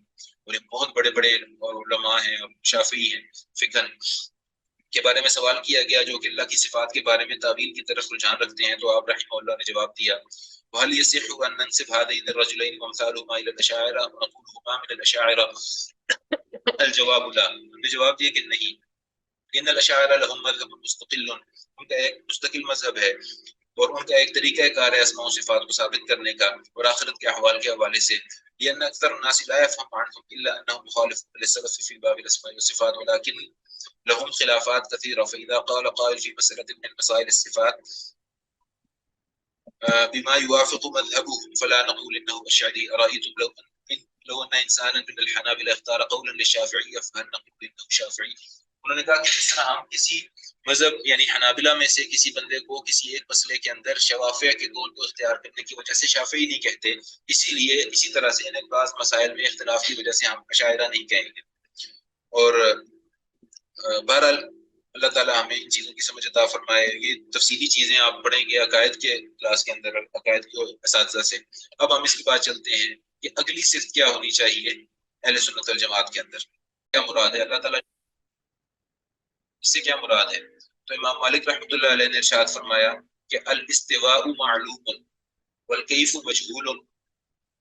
اور یہ بہت بڑے بڑے علماء ہیں، شافعی ہیں. فقہ کے بارے میں سوال کیا گیا جو کہ اللہ کی صفات کے بارے میں تعویل کی طرف رجحان رکھتے ہیں، تو آپ رحمہ اللہ نے جواب دیا وَهَلْ يَصِحُّ أَن نَنْسِبَ هَذَيْنِ الرَّجُلَيْنِ وَأَمْثَالُهُمَا إِلَى الْأَشَاعِرَةِ وَنَقُولُ مِنَ الْأَشَاعِرَةِ؟ الجواب لا، ہم نے جواب دیا کہ نہیں. ان الاشاعرہ لهم مذہب مستقل، ان کا ایک مستقل مذہب ہے اور ان کا ایک طریقہ کار ہے اسماء و صفات کو ثابت کرنے کا اور آخرت کے احوال کے حوالے سے. لأن أكثر الناس لا يفهم عنهم إلا أنهم مخالفون للسلف في باب الأسماء والصفات، ولكن لهم خلافات كثيرة. فإذا قال قائل في مسألة من مسائل الصفات بما يوافق مذهبهم فلا نقول انه اشعري ارايتم لو ان انسانا من الحنابلة اختار قولا للشافعية فهل نقول انه شافعي. انہوں نے کہا کہ جس طرح ہم کسی مذہب یعنی حنابلہ میں سے کسی بندے کو کسی ایک مسئلے کے اندر شوافیہ کے قول کو اختیار کرنے کی وجہ سے شافعی نہیں کہتے، اسی طرح سے انہیں بعض مسائل میں اختلاف کی وجہ سے ہم اشاعرہ نہیں کہیں گے۔ اور بہرحال اللہ تعالیٰ ہمیں ان چیزوں کی سمجھ عطا فرمائے۔ یہ تفصیلی چیزیں آپ پڑھیں گے عقائد کے کلاس کے اندر عقائد کے اساتذہ سے۔ اب ہم اس کے بعد چلتے ہیں کہ اگلی صفت کیا ہونی چاہیے اہل سنت والجماعت کے اندر، کیا مراد ہے اللہ تعالیٰ اس سے کیا مراد ہے؟ تو امام مالک رحمۃ اللہ علیہ نے ارشاد فرمایا کہ الاستواء معلوم والکیف مجہول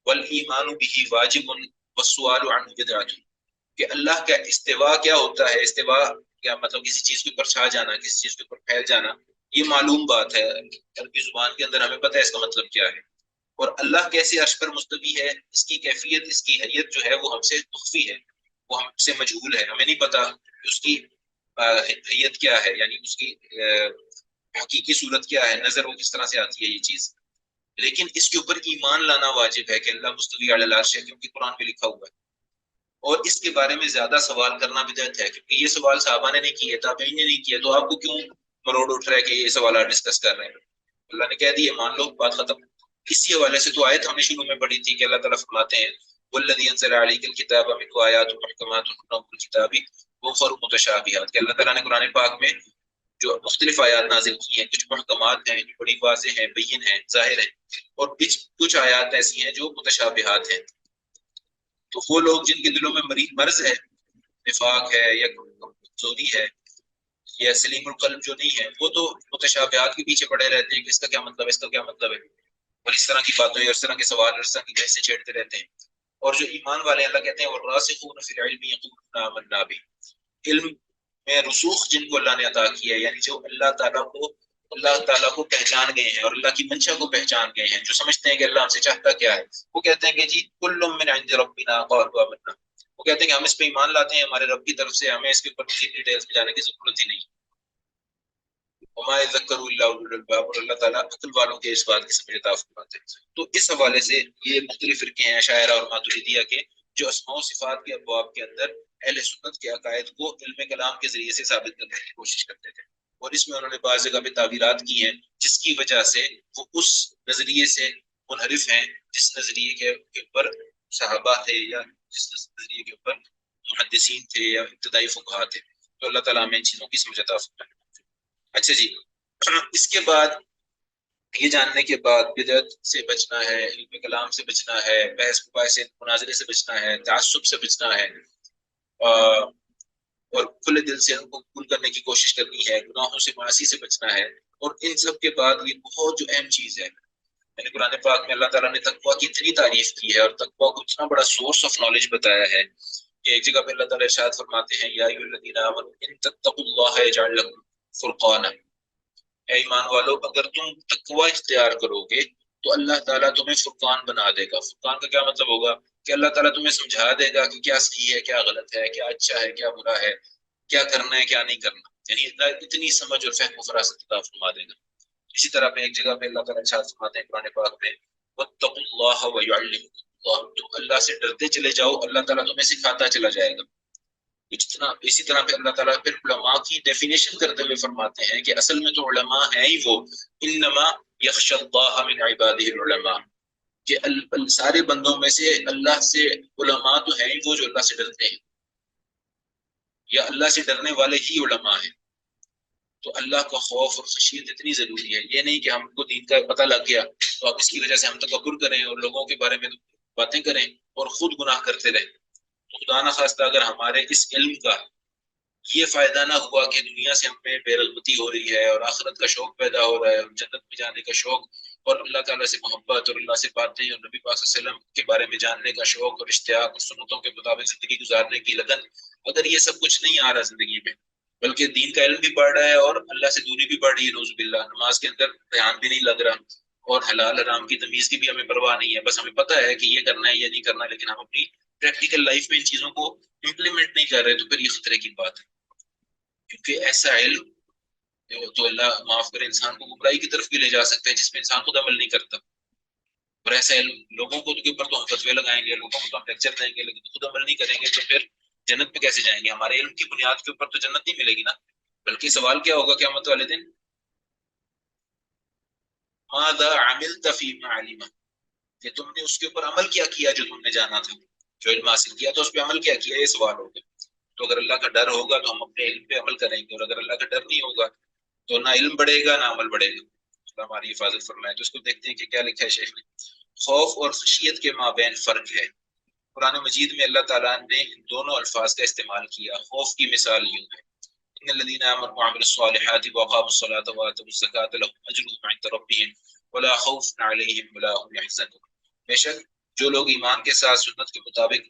والایمان به واجب والسؤال عنه بدعۃ، کہ اللہ کا استوا کیا ہوتا ہے، استوا کیا مطلب کسی چیز کے اوپر چھا جانا، کسی چیز کے اوپر پھیل جانا، یہ معلوم بات ہے، عربی زبان کے اندر ہمیں پتہ ہے اس کا مطلب کیا ہے۔ اور اللہ کیسے عرش پر مستوی ہے، اس کی کیفیت، اس کی حیت جو ہے وہ ہم سے مخفی ہے، وہ ہم سے مجہول ہے، ہمیں نہیں پتا اس کی حیت کیا ہے، یعنی اس کی حقیقی صورت کیا ہے، نظر وہ کس طرح سے آتی ہے یہ چیز۔ لیکن اس کے اوپر ایمان لانا واجب ہے کہ اللہ مستوی علی العرش ہے، کیونکہ قرآن میں لکھا ہوا ہے۔ اور اس کے بارے میں زیادہ سوال کرنا بدعت ہے، کیونکہ یہ سوال صحابہ نے نہیں کیے، تابعین نے نہیں کیے، تو آپ کو کیوں مروڑ اٹھ رہا ہے کہ یہ سوالات ڈسکس کر رہے ہیں؟ اللہ نے کہہ دیا مان لو، بات ختم۔ اسی حوالے سے تو آیت ہم نے شروع میں پڑھی تھی کہ اللہ تعالیٰ فرماتے ہیں والذی انزل علیک الکتاب منہ آیات محکمات ہن ام الکتاب واخر متشابہات، کہ اللہ تعالیٰ نے قرآن پاک میں جو مختلف آیات نازل کی ہیں، کچھ محکمات ہیں جو بڑی واضح ہیں، بین ہیں، ظاہر ہیں، اور کچھ آیات ایسی ہیں جو متشابہات ہیں۔ تو وہ لوگ جن کے دلوں میں مرض ہے، نفاق ہے یا کمزوری ہے یا سلیم القلب جو نہیں ہے، وہ تو متشابہات کے پیچھے پڑے رہتے ہیں کہ اس کا کیا مطلب ہے، اس کا کیا مطلب ہے، اور اس طرح کی باتیں اور اس طرح کے سوال اور اس طرح کی بحثیں چھیڑتے رہتے ہیں۔ اور جو ایمان والے ہیں، اللہ کہتے ہیں والراسخون فی العلم یقولون آمنا بہ، علم میں رسوخ جن کو اللہ نے عطا کیا ہے، یعنی جو اللہ تعالیٰ کو پہچان گئے ہیں اور اللہ کی منشا کو پہچان گئے ہیں، جو سمجھتے ہیں کہ اللہ ہم سے چاہتا کیا ہے، وہ کہتے ہیں کہ جی کل من عند ربنا قالوا آمنا، وہ کہتے ہیں کہ ہم اس پہ ایمان لاتے ہیں ہمارے رب کی طرف سے، ہمیں اس کے اوپر کسی ڈیٹیلز میں جانے کی ضرورت ہی نہیں۔ وما يذكر الا اولو الالباب، اور اللہ تعالیٰ عقل والوں کے اس بات کی سمجھ عطا فرماتے ہیں۔ تو اس حوالے سے یہ مختلف فرقے ہیں اشاعرہ اور ماتریدیہ کے، جو اسماء و صفات کے ابواب کے اندر اہل سنت کے عقائد کو علم کلام کے ذریعے سے ثابت کرنے کی کوشش کرتے تھے، اور اس میں انہوں نے بعض جگہ پہ تعبیرات کی ہیں جس کی وجہ سے وہ اس نظریے سے منحرف ہیں جس نظریے کے اوپر صحابہ تھے یا جس نظریے کے اوپر محدثین تھے یا ابتدائی فقہا تھے۔ تو اللہ تعالیٰ ہمیں ان چیزوں کی سمجھ عطا فرمائے۔ اچھا جی، اس کے بعد یہ جاننے کے بعد بدعت سے بچنا ہے، علم کلام سے بچنا ہے، بحث مباحثے مناظرے سے بچنا ہے، تعصب سے بچنا ہے، اور کھلے دل سے ان کو قبول کرنے کی کوشش کرنی ہے، گناہوں سے معاصی سے بچنا ہے۔ اور ان سب کے بعد یہ بہت جو اہم چیز ہے، یعنی قرآن پاک میں اللہ تعالیٰ نے تقویٰ کی اتنی تعریف کی ہے اور تقویٰ کو اتنا بڑا سورس آف نالج بتایا ہے کہ ایک جگہ پہ اللہ تعالیٰ ارشاد فرماتے ہیں یا ایھا الذین آمنوا ان تتقوا اللہ یجعل لکم فرقانا، اے ایمان والو اگر تم تقویٰ اختیار کرو گے تو اللہ تعالیٰ تمہیں فرقان بنا دے گا۔ فرقان کا کیا مطلب ہوگا کہ اللہ تعالیٰ تمہیں سمجھا دے گا کہ کیا صحیح ہے، کیا غلط ہے، کیا اچھا ہے، کیا برا ہے، کیا کرنا ہے، کیا نہیں کرنا، یعنی اللہ اتنی سمجھ اور فہم و فراست عطا فرما دے گا۔ اسی طرح پہ ایک جگہ پہ اللہ تعالیٰ ارشاد فرماتے ہیں قرآن پاک میں واتقوا اللہ ویعلمکم اللہ، تم اللہ سے ڈرتے چلے جاؤ، اللہ تعالیٰ تمہیں سکھاتا چلا جائے گا۔ جتنا اسی طرح پہ اللہ تعالیٰ پھر علماء کی ڈیفینیشن کرتے ہوئے فرماتے ہیں کہ اصل میں تو علماء ہیں ہی وہ انما یخشى اللہ من عباده العلماء، کہ سارے بندوں میں سے اللہ سے علماء تو ہیں ہی وہ جو اللہ سے ڈرتے ہیں، یا اللہ سے ڈرنے والے ہی علماء ہیں۔ تو اللہ کا خوف اور خشیت اتنی ضروری ہے، یہ نہیں کہ ہم کو دین کا پتہ لگ گیا تو اب اس کی وجہ سے ہم تکبر کریں اور لوگوں کے بارے میں باتیں کریں اور خود گناہ کرتے رہیں۔ تو خدا نخواستہ اگر ہمارے اس علم کا یہ فائدہ نہ ہوا کہ دنیا سے ہم میں بے رغبتی ہو رہی ہے اور آخرت کا شوق پیدا ہو رہا ہے اور جنت میں جانے کا شوق اور اللہ تعالیٰ سے محبت اور اللہ سے باتیں اور نبی پاک صلی اللہ علیہ وسلم کے بارے میں جاننے کا شوق اور اشتیاق اور سنتوں کے مطابق زندگی گزارنے کی لگن، اگر یہ سب کچھ نہیں آ رہا زندگی میں، بلکہ دین کا علم بھی بڑھ رہا ہے اور اللہ سے دوری بھی بڑھ رہی ہے، نعوذ باللہ، نماز کے اندر دھیان بھی نہیں لگ رہا اور حلال حرام کی تمیز کی بھی ہمیں پرواہ نہیں ہے، بس ہمیں پتہ ہے کہ یہ کرنا ہے یہ نہیں کرنا، لیکن ہم اپنی پریکٹیکل لائف میں ان چیزوں کو امپلیمنٹ نہیں کر رہے، تو پھر یہ خطرے کی بات ہے، کیونکہ ایسا علم تو اللہ معاف کرے انسان کو گمراہی کی طرف بھی لے جا سکتا ہے جس میں انسان خود عمل نہیں کرتا. اور ایسا لوگوں کو کے اوپر تو ہم فتوے لگائیں گے, لوگوں کو تو ہم لیکچر دیں گے, لیکن خود عمل نہیں کریں گے تو پھر جنت میں کیسے جائیں گے؟ ہمارے علم کی بنیاد کے اوپر تو جنت نہیں ملے گی نا. بلکہ سوال کیا ہوگا قیامت والے دن, ماذا عملت فیما علم, کہ تم نے اس کے اوپر عمل کیا جو تم نے جانا تھا, جو علم حاصل کیا تو اس پہ عمل کیا, یہ سوال ہوگا. تو اگر اللہ کا ڈر ہوگا تو ہم اپنے علم پہ عمل کریں گے, اور اگر اللہ کا ڈر نہیں ہوگا تو نہ علم بڑھے گا نہ عمل بڑھے گا. اللہ ہماری حفاظت فرمائے. تو اس کو دیکھتے ہیں کہ کیا لکھا ہے شیخ نے. خوف اور خشیت کے مابین فرق ہے. قرآن مجید میں اللہ تعالیٰ نے ان دونوں الفاظ کا استعمال کیا. خوف کی مثال یوں ہے, ان الذين آمنوا وعملوا الصالحات واقاموا الصلاة وآتوا الزكاة لهم اجرهم عند ربهم ولا خوف عليهم ولا هم يحزنون. بے شک جو لوگ ایمان کے ساتھ سنت کے مطابق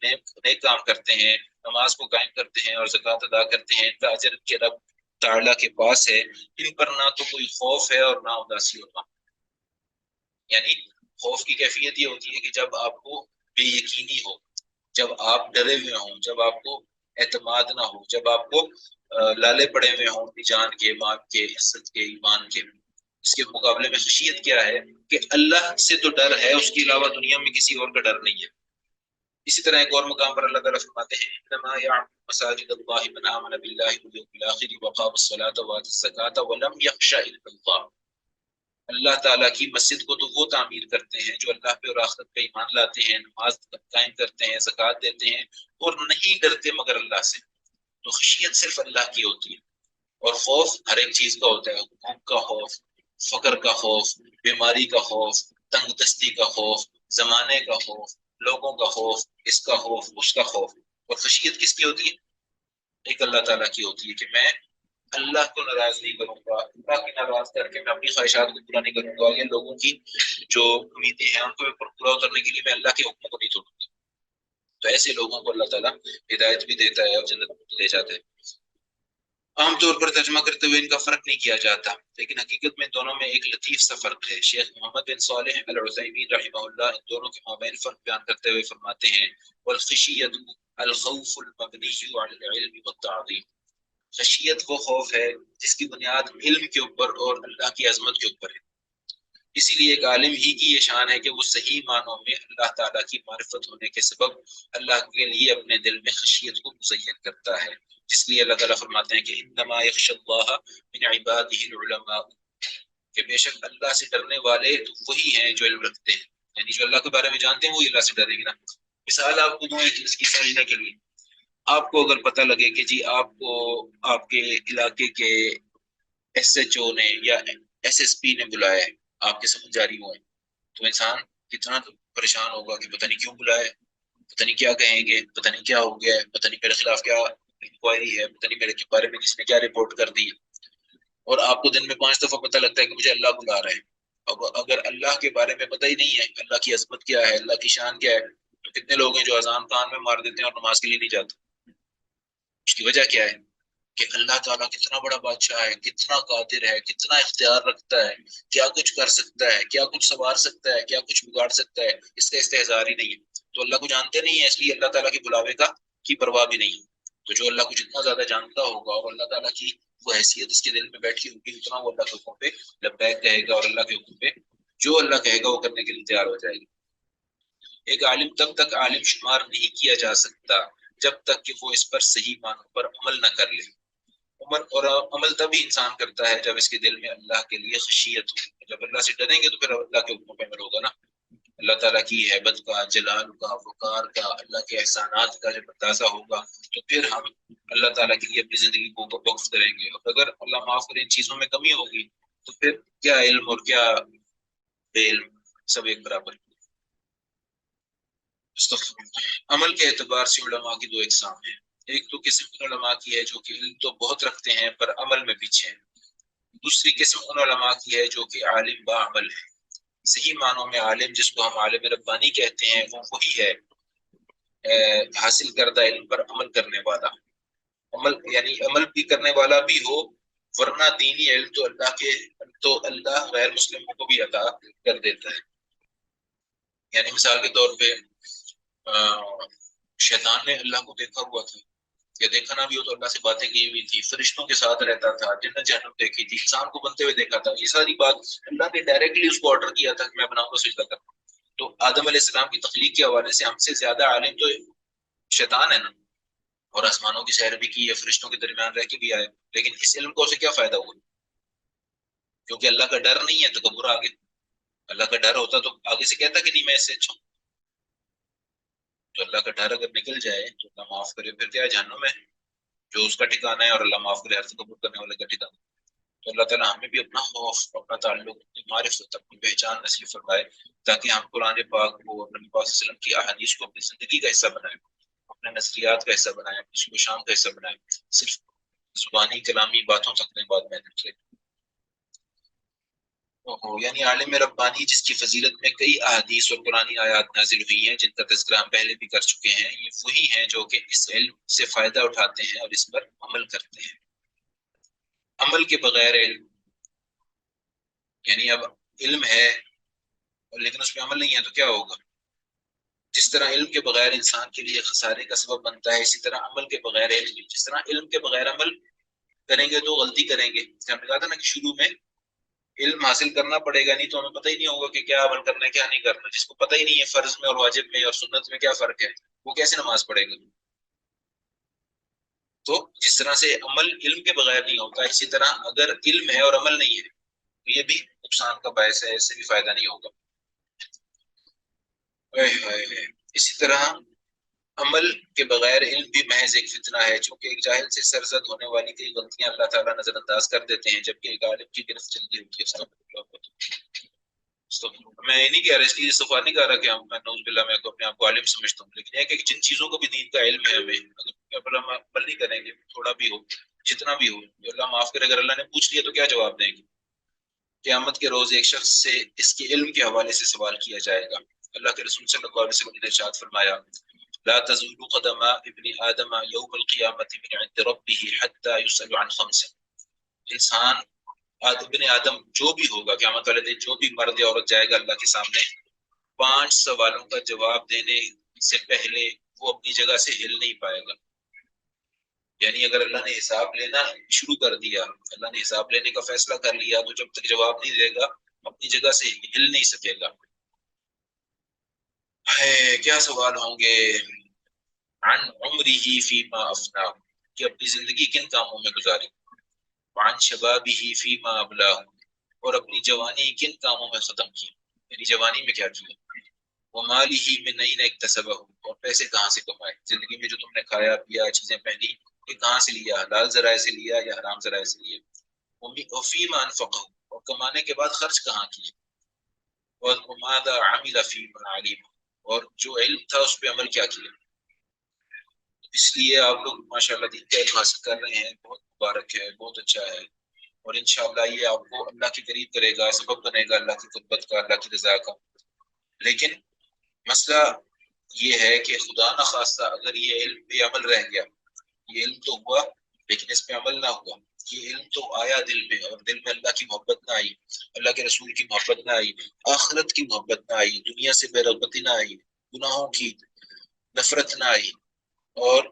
نیک کام کرتے ہیں, نماز کو قائم کرتے ہیں اور زکوٰۃ ادا کرتے ہیں, ان کا اجر کے رب تعالیٰ کے پاس ہے. ان پر نہ تو کوئی خوف ہے اور نہ اداسی ہوتا. یعنی خوف کی کیفیت یہ ہوتی ہے کہ جب آپ کو بے یقینی ہو, جب آپ ڈرے ہوئے ہوں, جب آپ کو اعتماد نہ ہو, جب آپ کو لالے پڑے ہوئے ہوں اپنی جان کے, مال کے, عزت کے, ایمان کے. اس کے مقابلے میں خشیت کیا ہے کہ اللہ سے تو ڈر ہے, اس کے علاوہ دنیا میں کسی اور کا ڈر نہیں ہے. اسی طرح ایک اور مقام پر اللہ تعالیٰ فرماتے ہیں انما یعمر مساجد اللہ من آمن باللہ والیوم الآخر وقام الصلاة وآتى الزکاة ولم یخش الا اللہ. اللہ تعالیٰ کی مسجد کو تو وہ تعمیر کرتے ہیں جو اللہ پہ اور آخرت پہ ایمان لاتے ہیں, نماز قائم کرتے ہیں, زکوٰۃ دیتے ہیں, اور نہیں ڈرتے مگر اللہ سے. تو خشیت صرف اللہ کی ہوتی ہے. اور خوف ہر ایک چیز کا ہوتا ہے, حقوق کا خوف, فقر کا خوف, بیماری کا خوف, تنگ دستی کا خوف, زمانے کا خوف, لوگوں کا خوف, اس کا خوف, اس کا خوف. اور خشیت کس کی ہوتی ہے؟ ایک اللہ تعالیٰ کی ہوتی ہے کہ میں اللہ کو ناراض نہیں کروں گا, اللہ کی ناراض کر کے میں اپنی خواہشات کو پورا نہیں کروں گا, یا لوگوں کی جو امیدیں ہیں ان کو پورا اترنے کے لیے میں اللہ کے حکموں کو نہیں توڑوں گا. تو ایسے لوگوں کو اللہ تعالیٰ ہدایت بھی دیتا ہے اور جنت میں لے جاتا ہے. عام طور پر ترجمہ کرتے ہوئے ان کا فرق نہیں کیا جاتا, لیکن حقیقت میں دونوں میں ایک لطیف سا فرق ہے. شیخ محمد بن صالح العثیمین رحمہ اللہ ان دونوں کے مابین فرق بیان کرتے ہوئے فرماتے ہیں والخشیۃ الخوف المبنی علی العلم والتعظیم. خشیت وہ خوف ہے جس کی بنیاد علم کے اوپر اور اللہ کی عظمت کے اوپر ہے. اسی لیے ایک عالم ہی کی یہ شان ہے کہ وہ صحیح معنوں میں اللہ تعالیٰ کی معرفت ہونے کے سبب اللہ کے لیے اپنے دل میں خشیت کو مزین کرتا ہے. جس لیے اللہ تعالیٰ فرماتے ہیں کہ انما یخشی اللہ من عبادہ العلماء, کہ بے شک اللہ سے ڈرنے والے تو وہی ہیں جو علم رکھتے ہیں. یعنی جو اللہ کے بارے میں جانتے ہیں وہی اللہ سے ڈریں گے نا. مثال آپ کو دوں ایک چیز کی سمجھنے کے لیے. آپ کو اگر پتہ لگے کہ جی آپ کو آپ کے علاقے کے ایس ایچ او نے یا ایس ایس پی نے بلایا ہے, آپ کے سمجھ جاری ہوئے, تو انسان کتنا پریشان ہوگا کہ پتہ نہیں کیوں بلایا, پتہ نہیں کیا کہیں گے, پتہ نہیں کیا ہو گیا ہے, پتہ نہیں میرے خلاف کیا انکوائری ہے, پتہ نہیں میرے کے بارے میں کس نے کیا رپورٹ کر دی. اور آپ کو دن میں 5 دفعہ پتہ لگتا ہے کہ مجھے اللہ بلا رہے ہیں. اگر اللہ کے بارے میں پتہ ہی نہیں ہے, اللہ کی عظمت کیا ہے, اللہ کی شان کیا ہے, تو کتنے لوگ ہیں جو اذان کان میں مار دیتے ہیں اور نماز کے لیے نہیں جاتے. اس کی وجہ کیا ہے کہ اللہ تعالیٰ کتنا بڑا بادشاہ ہے, کتنا قادر ہے, کتنا اختیار رکھتا ہے, کیا کچھ کر سکتا ہے, کیا کچھ سنوار سکتا ہے, کیا کچھ بگاڑ سکتا ہے, اس کا استحضار ہی نہیں ہے. تو اللہ کو جانتے نہیں ہیں, اس لیے اللہ تعالیٰ کے بلاوے کی پرواہ بھی نہیں. تو جو اللہ کو جتنا زیادہ جانتا ہوگا اور اللہ تعالیٰ کی وہ حیثیت اس کے دل میں بیٹھی ہوگی, اتنا وہ اللہ کے حکم پہ لبیک کہے گا, اور اللہ کے حکم پہ جو اللہ کہے گا وہ کرنے کے لیے تیار ہو جائے گا. ایک عالم تب تک عالم شمار نہیں کیا جا سکتا جب تک کہ وہ اس پر صحیح معنوں پر عمل نہ کر لے. اور عمل تبھی انسان کرتا ہے جب اس کے دل میں اللہ کے لیے خشیت ہو. جب اللہ سے ڈریں گے تو پھر اللہ کے حکموں پہ عمل ہوگا نا. اللہ تعالیٰ کی ہیبت کا, جلال کا, وقار کا, اللہ کے احسانات کا جب اندازہ ہوگا تو پھر ہم اللہ تعالیٰ کے لیے اپنی زندگی کو وقف کریں گے. اور اگر اللہ معاف کرے ان چیزوں میں کمی ہوگی تو پھر کیا علم اور کیا بے علم, سب ایک برابر. عمل کے اعتبار سے علماء کی 2 اقسام ہیں. ایک تو قسم علماء کی ہے جو کہ علم تو بہت رکھتے ہیں پر عمل میں پیچھے ہیں. دوسری قسم ان علماء کی ہے جو کہ عالم با عمل ہے. صحیح معنوں میں عالم جس کو ہم عالم ربانی کہتے ہیں وہ وہی ہے حاصل کردہ علم پر عمل کرنے والا. عمل یعنی عمل بھی کرنے والا بھی ہو, ورنہ دینی علم تو اللہ غیر مسلموں کو بھی عطا کر دیتا ہے. یعنی مثال کے طور پہ شیطان نے اللہ کو دیکھا ہوا تھا, یا دیکھنا بھی ہو تو اللہ سے باتیں کی ہوئی تھی، فرشتوں کے ساتھ رہتا تھا، جنت جہنم دیکھی تھی، انسان کو بنتے ہوئے دیکھا تھا، یہ ساری بات اللہ نے ڈائریکٹلی اس کو آرڈر کیا تھا کہ میں بناؤں گا سجدہ کروں۔ تو آدم علیہ السلام کی تخلیق کے حوالے سے ہم سے زیادہ عالم تو شیطان ہے نا، اور آسمانوں کی سیر بھی کی ہے، فرشتوں کے درمیان رہ کے بھی آئے، لیکن اس علم کو اسے کیا فائدہ ہوا؟ کیونکہ اللہ کا ڈر نہیں ہے، تکبر آگے، اللہ کا ڈر ہوتا تو آگے سے کہتا کہ نہیں میں اس سے اچھا ہوں۔ تو اللہ کا ڈر اگر نکل جائے تو اللہ معاف کرے، پھر کیا ہے؟ جہنم ہے جو اس کا ٹھکانہ ہے، اور اللہ معاف کرے ہر تکبر کرنے والے کا ٹھکانہ۔ تو اللہ تعالیٰ ہمیں بھی اپنا خوف، اپنا تعلق، معرفت، اپنی پہچان نصیب فرمائے، تاکہ ہم قرآن پاک کو، نبی پاک صلی اللہ علیہ وسلم کی احادیث کو اپنی زندگی کا حصہ بنائیں، اپنے نظریات کا حصہ بنائیں، اپنی صبح و شام کا حصہ بنائیں، صرف زبانی کلامی باتوں تک نہیں، بعد میں نکلے۔ یعنی عالم ربانی جس کی فضیلت میں کئی احادیث اور قرآنی آیات نازل ہوئی ہیں، جن کا تذکرہ ہم پہلے بھی کر چکے ہیں، یہ وہی ہیں جو کہ اس علم سے فائدہ اٹھاتے ہیں اور اس پر عمل کرتے ہیں۔ عمل کے بغیر علم، یعنی اب علم ہے لیکن اس پہ عمل نہیں ہے تو کیا ہوگا؟ جس طرح علم کے بغیر انسان کے لیے خسارے کا سبب بنتا ہے، اسی طرح عمل کے بغیر علم بھی۔ جس طرح علم کے بغیر عمل کریں گے تو غلطی کریں گے، ہم نے کہا تھا نا کہ شروع میں علم حاصل کرنا پڑے گا، نہیں تو ہمیں پتہ ہی نہیں ہوگا کہ کیا عمل کرنا ہے کیا نہیں کرنا۔ جس کو پتہ ہی نہیں ہے فرض میں اور واجب میں اور سنت میں کیا فرق ہے، وہ کیسے نماز پڑھے گا؟ تو جس طرح سے عمل علم کے بغیر نہیں ہوتا، اسی طرح اگر علم ہے اور عمل نہیں ہے تو یہ بھی نقصان کا باعث ہے، اس سے بھی فائدہ نہیں ہوگا۔ اسی طرح عمل کے بغیر علم بھی محض ایک فتنہ ہے، چونکہ ایک جاہل سے سرزد ہونے والی کئی غلطیاں اللہ تعالیٰ نظر انداز کر دیتے ہیں، جبکہ ایک عالم کی گرفت چلتی ہوتی ہے۔ تو میں یہ نہیں کہہ رہا، اس لیے استغفار نہیں کر رہا کہ میں نعوذ باللہ میں اپنے آپ کو عالم سمجھتا ہوں، لیکن یہ کہ جن چیزوں کو بھی دین کا علم ہے، ہمیں اگر ہم عمل نہیں کریں گے، تھوڑا بھی ہو، جتنا بھی ہو، اللہ معاف کرے، اگر اللہ نے پوچھ لیا تو کیا جواب دیں گے؟ قیامت کے روز ایک شخص سے اس کے علم کے حوالے سے سوال کیا جائے گا۔ اللہ کے رسول صلی اللہ علیہ وسلم نے ارشاد فرمایا، لا تزول قدم ابن آدم یوم القیامت من عند ربه حتى يسأل عن خمس۔ انسان ابن آدم جو بھی ہوگا قیامت والے دن، جو بھی مرد یا عورت جائے گا اللہ کے سامنے، 5 سوالوں کا جواب دینے سے پہلے وہ اپنی جگہ سے ہل نہیں پائے گا۔ یعنی اگر اللہ نے حساب لینا شروع کر دیا، اللہ نے حساب لینے کا فیصلہ کر لیا، تو جب تک جواب نہیں دے گا اپنی جگہ سے ہل نہیں سکے گا۔ کیا سوال ہوں گے؟ عن عمرہ فیما افنا، کہ اپنی زندگی کن کاموں میں گزاری، وعن شبابہ فیما ابلا، اور اپنی جوانی کن کاموں میں ختم کی، یعنی جوانی میں کیا کیا، ومالہ من این اکتسبہ، اور پیسے کہاں سے کمائے، زندگی میں جو تم نے کھایا پیا، چیزیں پہنی، یہ کہاں سے لیا، حلال ذرائع سے لیا یا حرام ذرائع سے لیا، وفیما انفقہ، اور کمانے کے بعد خرچ کہاں کیے، اور وماذا عمل فیما علیم، اور جو علم تھا اس پہ عمل کیا کیا۔ اس لیے آپ لوگ ماشاءاللہ دین کا علم حاصل کر رہے ہیں، بہت مبارک ہے، بہت اچھا ہے، اور انشاءاللہ یہ آپ کو اللہ کے قریب کرے گا، سبب بنے گا اللہ کی قربت کا، اللہ کی رضا کا۔ لیکن مسئلہ یہ ہے کہ خدا نخواستہ اگر یہ علم پہ عمل رہ گیا، یہ علم تو ہوا لیکن اس پہ عمل نہ ہوا، یہ علم تو آیا دل میں، اور دل میں اللہ کی محبت نہ آئی، اللہ کے رسول کی محبت نہ آئی، آخرت کی محبت نہ آئی، دنیا سے بے رغبتی نہ آئی، گناہوں کی نفرت نہ آئی، اور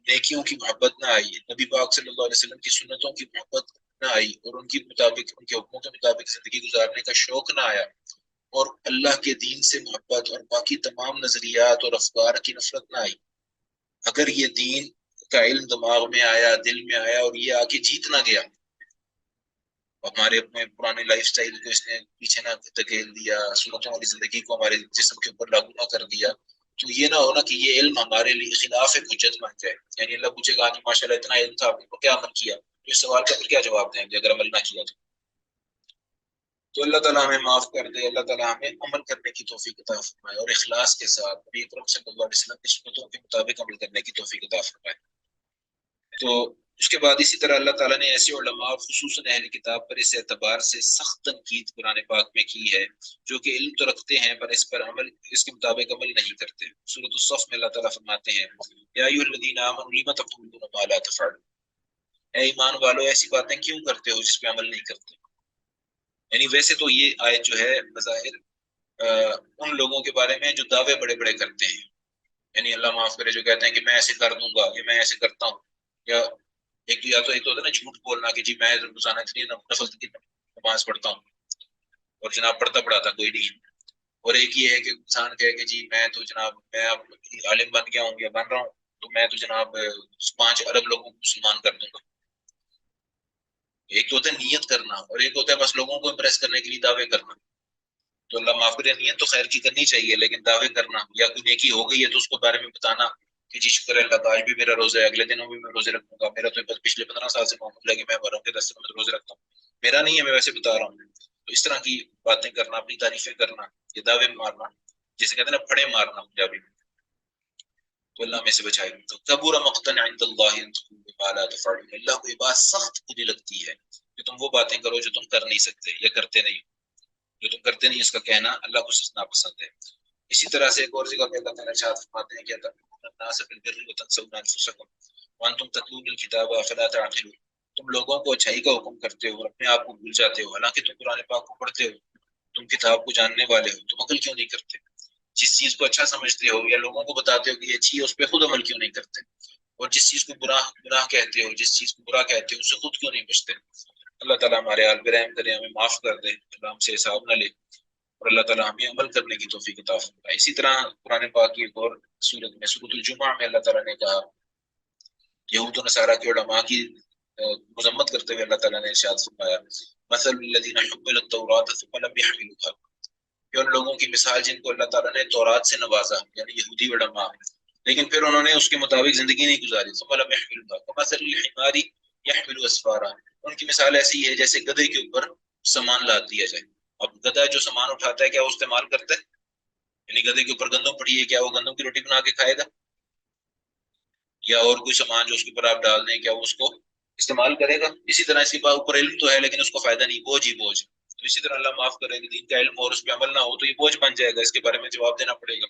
نیکیوں کی محبت نہ آئی، نبی پاک صلی اللہ علیہ وسلم کی سنتوں کی محبت نہ آئی، اور ان کے مطابق، ان کے حکموں کے مطابق زندگی گزارنے کا شوق نہ آیا، اور اللہ کے دین سے محبت اور باقی تمام نظریات اور افکار کی نفرت نہ آئی، اگر یہ دین کا علم دماغ میں آیا، دل میں آیا، اور یہ آ کے جیت نہ گیا، ہمارے اپنے پرانے لائف سٹائل کو اس نے پیچھے نہ دھکیل دیا، سنتوں والی زندگی کو ہمارے جسم کے اوپر لاگو نہ کر دیا، تو یہ نہ ہونا کہ یہ علم ہمارے لیے خلاف حجت بن جائے، یعنی اللہ پوچھے گا کہ ماشاء اللہ اتنا علم تھا، آپ کو کیا عمل کیا، تو اس سوال کا پھر کیا جواب دیں گے اگر عمل نہ کیا تو اللہ تعالیٰ ہمیں معاف کر دے، اللہ تعالیٰ ہمیں عمل کرنے کی توفیق عطا فرمائے، اور اخلاص کے ساتھ نبی اکرم صلی اللہ علیہ وسلم کی سنتوں کے مطابق عمل کرنے کی توفیق عطا فرمائے۔ تو اس کے بعد اسی طرح اللہ تعالیٰ نے ایسے علماء اور خصوصاً اہل کتاب پر اس اعتبار سے سخت تنقید قرآن پاک میں کی ہے جو کہ علم تو رکھتے ہیں پر اس پر عمل، اس کے مطابق عمل نہیں کرتے۔ سورۃ الصف میں اللہ تعالیٰ فرماتے ہیں، یا ایھا الذین آمنوا لم تقولون ما لا تفعلون، اے ایمان والو ایسی باتیں کیوں کرتے ہو جس پہ عمل نہیں کرتے۔ یعنی ویسے تو یہ آیت جو ہے بظاہر ان لوگوں کے بارے میں جو دعوے بڑے بڑے کرتے ہیں، یعنی اللہ معاف کرے جو کہتے ہیں کہ میں ایسے کر دوں گا یا میں ایسے کرتا ہوں، یا ایک تو ہوتا ہے نا جھوٹ بولنا کہ جی میں روزانہ اتنی نفل کی نماز پڑھتا ہوں اور جناب پڑھتا پڑھاتا کوئی نہیں ہے، اور ایک یہ ہے کہ انسان کہے کہ جی میں تو جناب میں اب عالم بن گیا ہوں یا بن رہا ہوں تو میں تو جناب 5 ارب لوگوں کو مسلمان کر دوں گا۔ ایک تو ہوتا ہے نیت کرنا اور ایک ہوتا ہے بس لوگوں کو امپریس کرنے کے لیے دعوے کرنا۔ تو اللہ معاف کرے، نیت تو خیر کی کرنی چاہیے، لیکن دعوے کرنا یا کوئی نیکی ہو گئی ہے تو اس کو بارے میں بتانا کہ جی شکر ہے اللہ کا آج بھی میرا روزہ ہے، اگلے دنوں بھی میں روزے رکھوں گا، میرا تو بس پچھلے 15 سال سے معمول ہے کہ میں بروں کے 10 دنوں میں روزے رکھتا ہوں، میرا نہیں ہے میں ویسے بتا رہا ہوں۔ تو اس طرح کی باتیں کرنا، اپنی تعریفیں کرنا، یہ دعوے مارنا جسے کہتے ہیں نا پھڑے مارنا پنجابی میں، تو اللہ میں سے بچائے۔ تو کبر مقتا عند اللہ ان تقولوا ما لا تفعلون، اللہ کو یہ بات سخت بری لگتی ہے کہ تم وہ باتیں کرو جو تم کر نہیں سکتے یا کرتے نہیں، جو تم کرتے نہیں اس کا کہنا اللہ کو سچ ناپسند ہے۔ اسی طرح سے ایک اور جگہ پہ اللہ تعالیٰ ارشاد فرماتے ہیں کہ تأمرون الناس بالبر وتنسون انفسکم وانتم تتلون الکتاب افلا تعقلون، تم لوگوں کو اچھائی کا حکم کرتے ہو اور اپنے آپ کو بھول جاتے ہو، حالانکہ تم قرآن پاک کو پڑھتے ہو، تم کتاب کو جاننے والے ہو، تم عمل کیوں نہیں کرتے؟ جس چیز کو اچھا سمجھتے ہو یا لوگوں کو بتاتے ہو کہ یہ اچھی ہے اس پہ خود عمل کیوں نہیں کرتے؟ اور جس چیز کو گناہ کہتے ہو، جس چیز کو برا کہتے ہو اس سے خود کیوں نہیں بچتے؟ اللہ تعالیٰ ہمارے حال پہ رحم کرے، ہمیں معاف کر دے، اللہ ہم سے حساب نہ لے، اور اللہ تعالیٰ ہمیں عمل کرنے کی توفیق عطا فرمائے۔ اسی طرح قرآن پاک کی ایک اور سورت میں سورۃ الجمعہ میں اللہ تعالیٰ نے کہا، یہود و نصارہ کے علماء کی مذمت کرتے ہوئے اللہ تعالیٰ نے ارشاد فرمایا مثل الذین حملوا التوراۃ ثم لم يحملوها، کہ ان لوگوں کی مثال جن کو اللہ تعالیٰ نے تورات سے نوازا، یعنی یہودی علماء، لیکن پھر انہوں نے اس کے مطابق زندگی نہیں گزاری، ثم لم يحملوها كمثل الحمار يحمل اسفارا، ان کی مثال ایسی ہے جیسے گدھے کے اوپر سامان لاد دیا جائے۔ اب گدھا جو سامان اٹھاتا ہے کیا وہ استعمال کرتا ہے؟ یعنی گدھے کے اوپر گندم پڑی ہے، کیا وہ گندم کی روٹی بنا کے کھائے گا؟ یا اور کوئی سامان جو اس کے اوپر آپ ڈال دیں کیا وہ اس کو استعمال کرے گا؟ اسی طرح اس کے اوپر علم تو ہے لیکن اس کو فائدہ نہیں، بوجھ ہی بوجھ۔ تو اسی طرح اللہ معاف کرے کہ دین کا علم اور اس پہ عمل نہ ہو تو یہ بوجھ بن جائے گا، اس کے بارے میں جواب دینا پڑے گا۔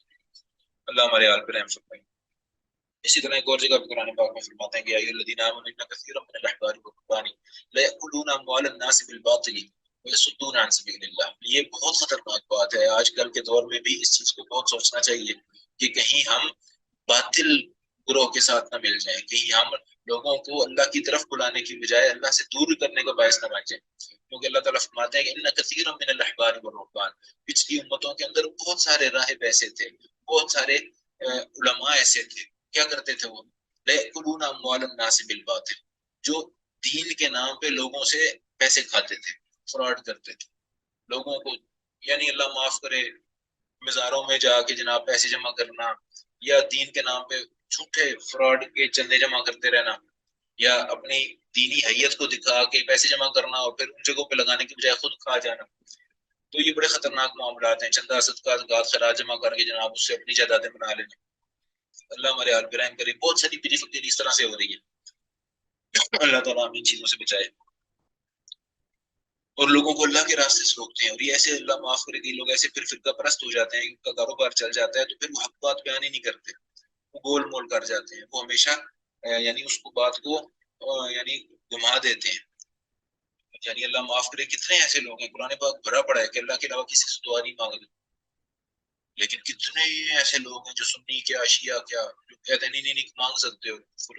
اللہ ہمارے حال پہ رحم فرمائے۔ اسی طرح ایک اور جگہ پہ قرآن پاک میں فرماتے ہیں کہ ایھا الذین آمنوا ان کثیرا من الاحبار والرہبان لیأکلون اموال الناس بالباطل ویصدون عن سبیل اللہ، یہ بہت خطرناک بات ہے۔ آج کل کے دور میں بھی اس چیز کو بہت سوچنا چاہیے کہ کہیں ہم باطل گروہ کے ساتھ نہ مل جائیں، کہیں ہم لوگوں کو اللہ کی طرف بلانے کی بجائے اللہ سے دور کرنے کا باعث نہ بن جائیں، کیونکہ اللہ تعالیٰ فرماتے ہیں کہ ان کثیرا من الاحبار والرہبان، پچھلی امتوں کے اندر بہت سارے راہب ایسے تھے، بہت سارے علماء ایسے تھے، کیا کرتے تھے وہ؟ لَيَأْكُلُونَ أَمْوَالَ النَّاسِ بِالْبَاطِلِ، جو دین کے نام پہ لوگوں سے پیسے کھاتے تھے، فراڈ کرتے تھے لوگوں کو، یعنی اللہ معاف کرے مزاروں میں جا کے جناب پیسے جمع کرنا، یا دین کے نام پہ جھوٹے فراڈ کے چندے جمع کرتے رہنا، یا اپنی دینی حیت کو دکھا کے پیسے جمع کرنا اور پھر ان جگہوں پہ لگانے کی بجائے خود کھا جانا۔ تو یہ بڑے خطرناک معاملات ہیں، چندہ صدقہ زکوٰۃ خیرات جمع کر کے جناب اس سے اپنی جائیدادیں بنا لینا۔ اللہ ہمارے حال پہ رحم کرے، بہت ساری پیری فقیری اس طرح سے ہو رہی ہے، اللہ تعالیٰ ہمیں ان چیزوں سے بچائے، اور لوگوں کو اللہ کے راستے سے روکتے ہیں، اور یہ ایسے اللہ معاف کرے کہ لوگ ایسے پھر فرقہ پرست ہو جاتے ہیں، ان کا کاروبار چل جاتا ہے تو پھر وہ حق بات بیان ہی نہیں کرتے، وہ گول مول کر جاتے ہیں، وہ ہمیشہ یعنی اس کو بات کو یعنی گھما دیتے ہیں۔ یعنی اللہ معاف کرے کتنے ایسے لوگ ہیں، قرآن پاک بھرا پڑا ہے کہ اللہ کے علاوہ کسی سے دعا نہیں مانگتے، لیکن کتنے ایسے لوگ ہیں جو سنی کیا شیعہ کیا جو کہتے ہیں نہیں مانگ سکتے ہو،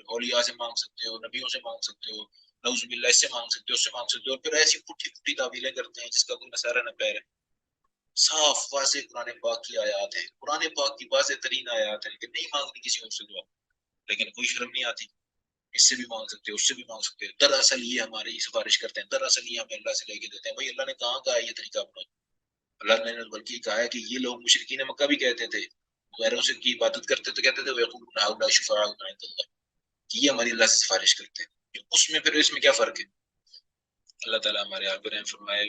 اولیاء سے مانگ سکتے ہو، نبیوں سے مانگ سکتے ہو، نعوذ باللہ اس سے مانگ سکتے ہو، اس سے مانگ سکتے ہو، اور پھر ایسی پھٹی پھٹی تعویلیں کرتے ہیں جس کا کوئی نصارہ نہ پیر ہے۔ صاف واضح قرآن پاک کی آیات ہے، قرآن پاک کی واضح ترین آیات ہے کہ نہیں مانگنی کسی اور سے دعا، لیکن کوئی شرم نہیں آتی، اس سے بھی مانگ سکتے ہو، اس سے بھی مانگ سکتے ہو۔ دراصل یہ ہماری سفارش کرتے ہیں، دراصل یہ ہمیں اللہ سے لے کے دیتے ہیں، بھائی اللہ نے کہاں کہا یہ طریقہ اپنا؟ اللہ نے بلکہ کہا ہے کہ یہ لوگ مشرکین مکہ بھی کہتے تھے، غیروں سے کی عبادت کرتے تو کہتے تھے وَيَقُولُونَ هَؤُلَاءِ شُفَعَاؤُنَا عِندَ اللَّهِ، کہ یہ ہماری اللہ سے سفارش کرتے ہیں، اس میں پھر اس میں کیا فرق ہے؟ اللہ تعالیٰ ہمارے حال پر رحم فرمائے۔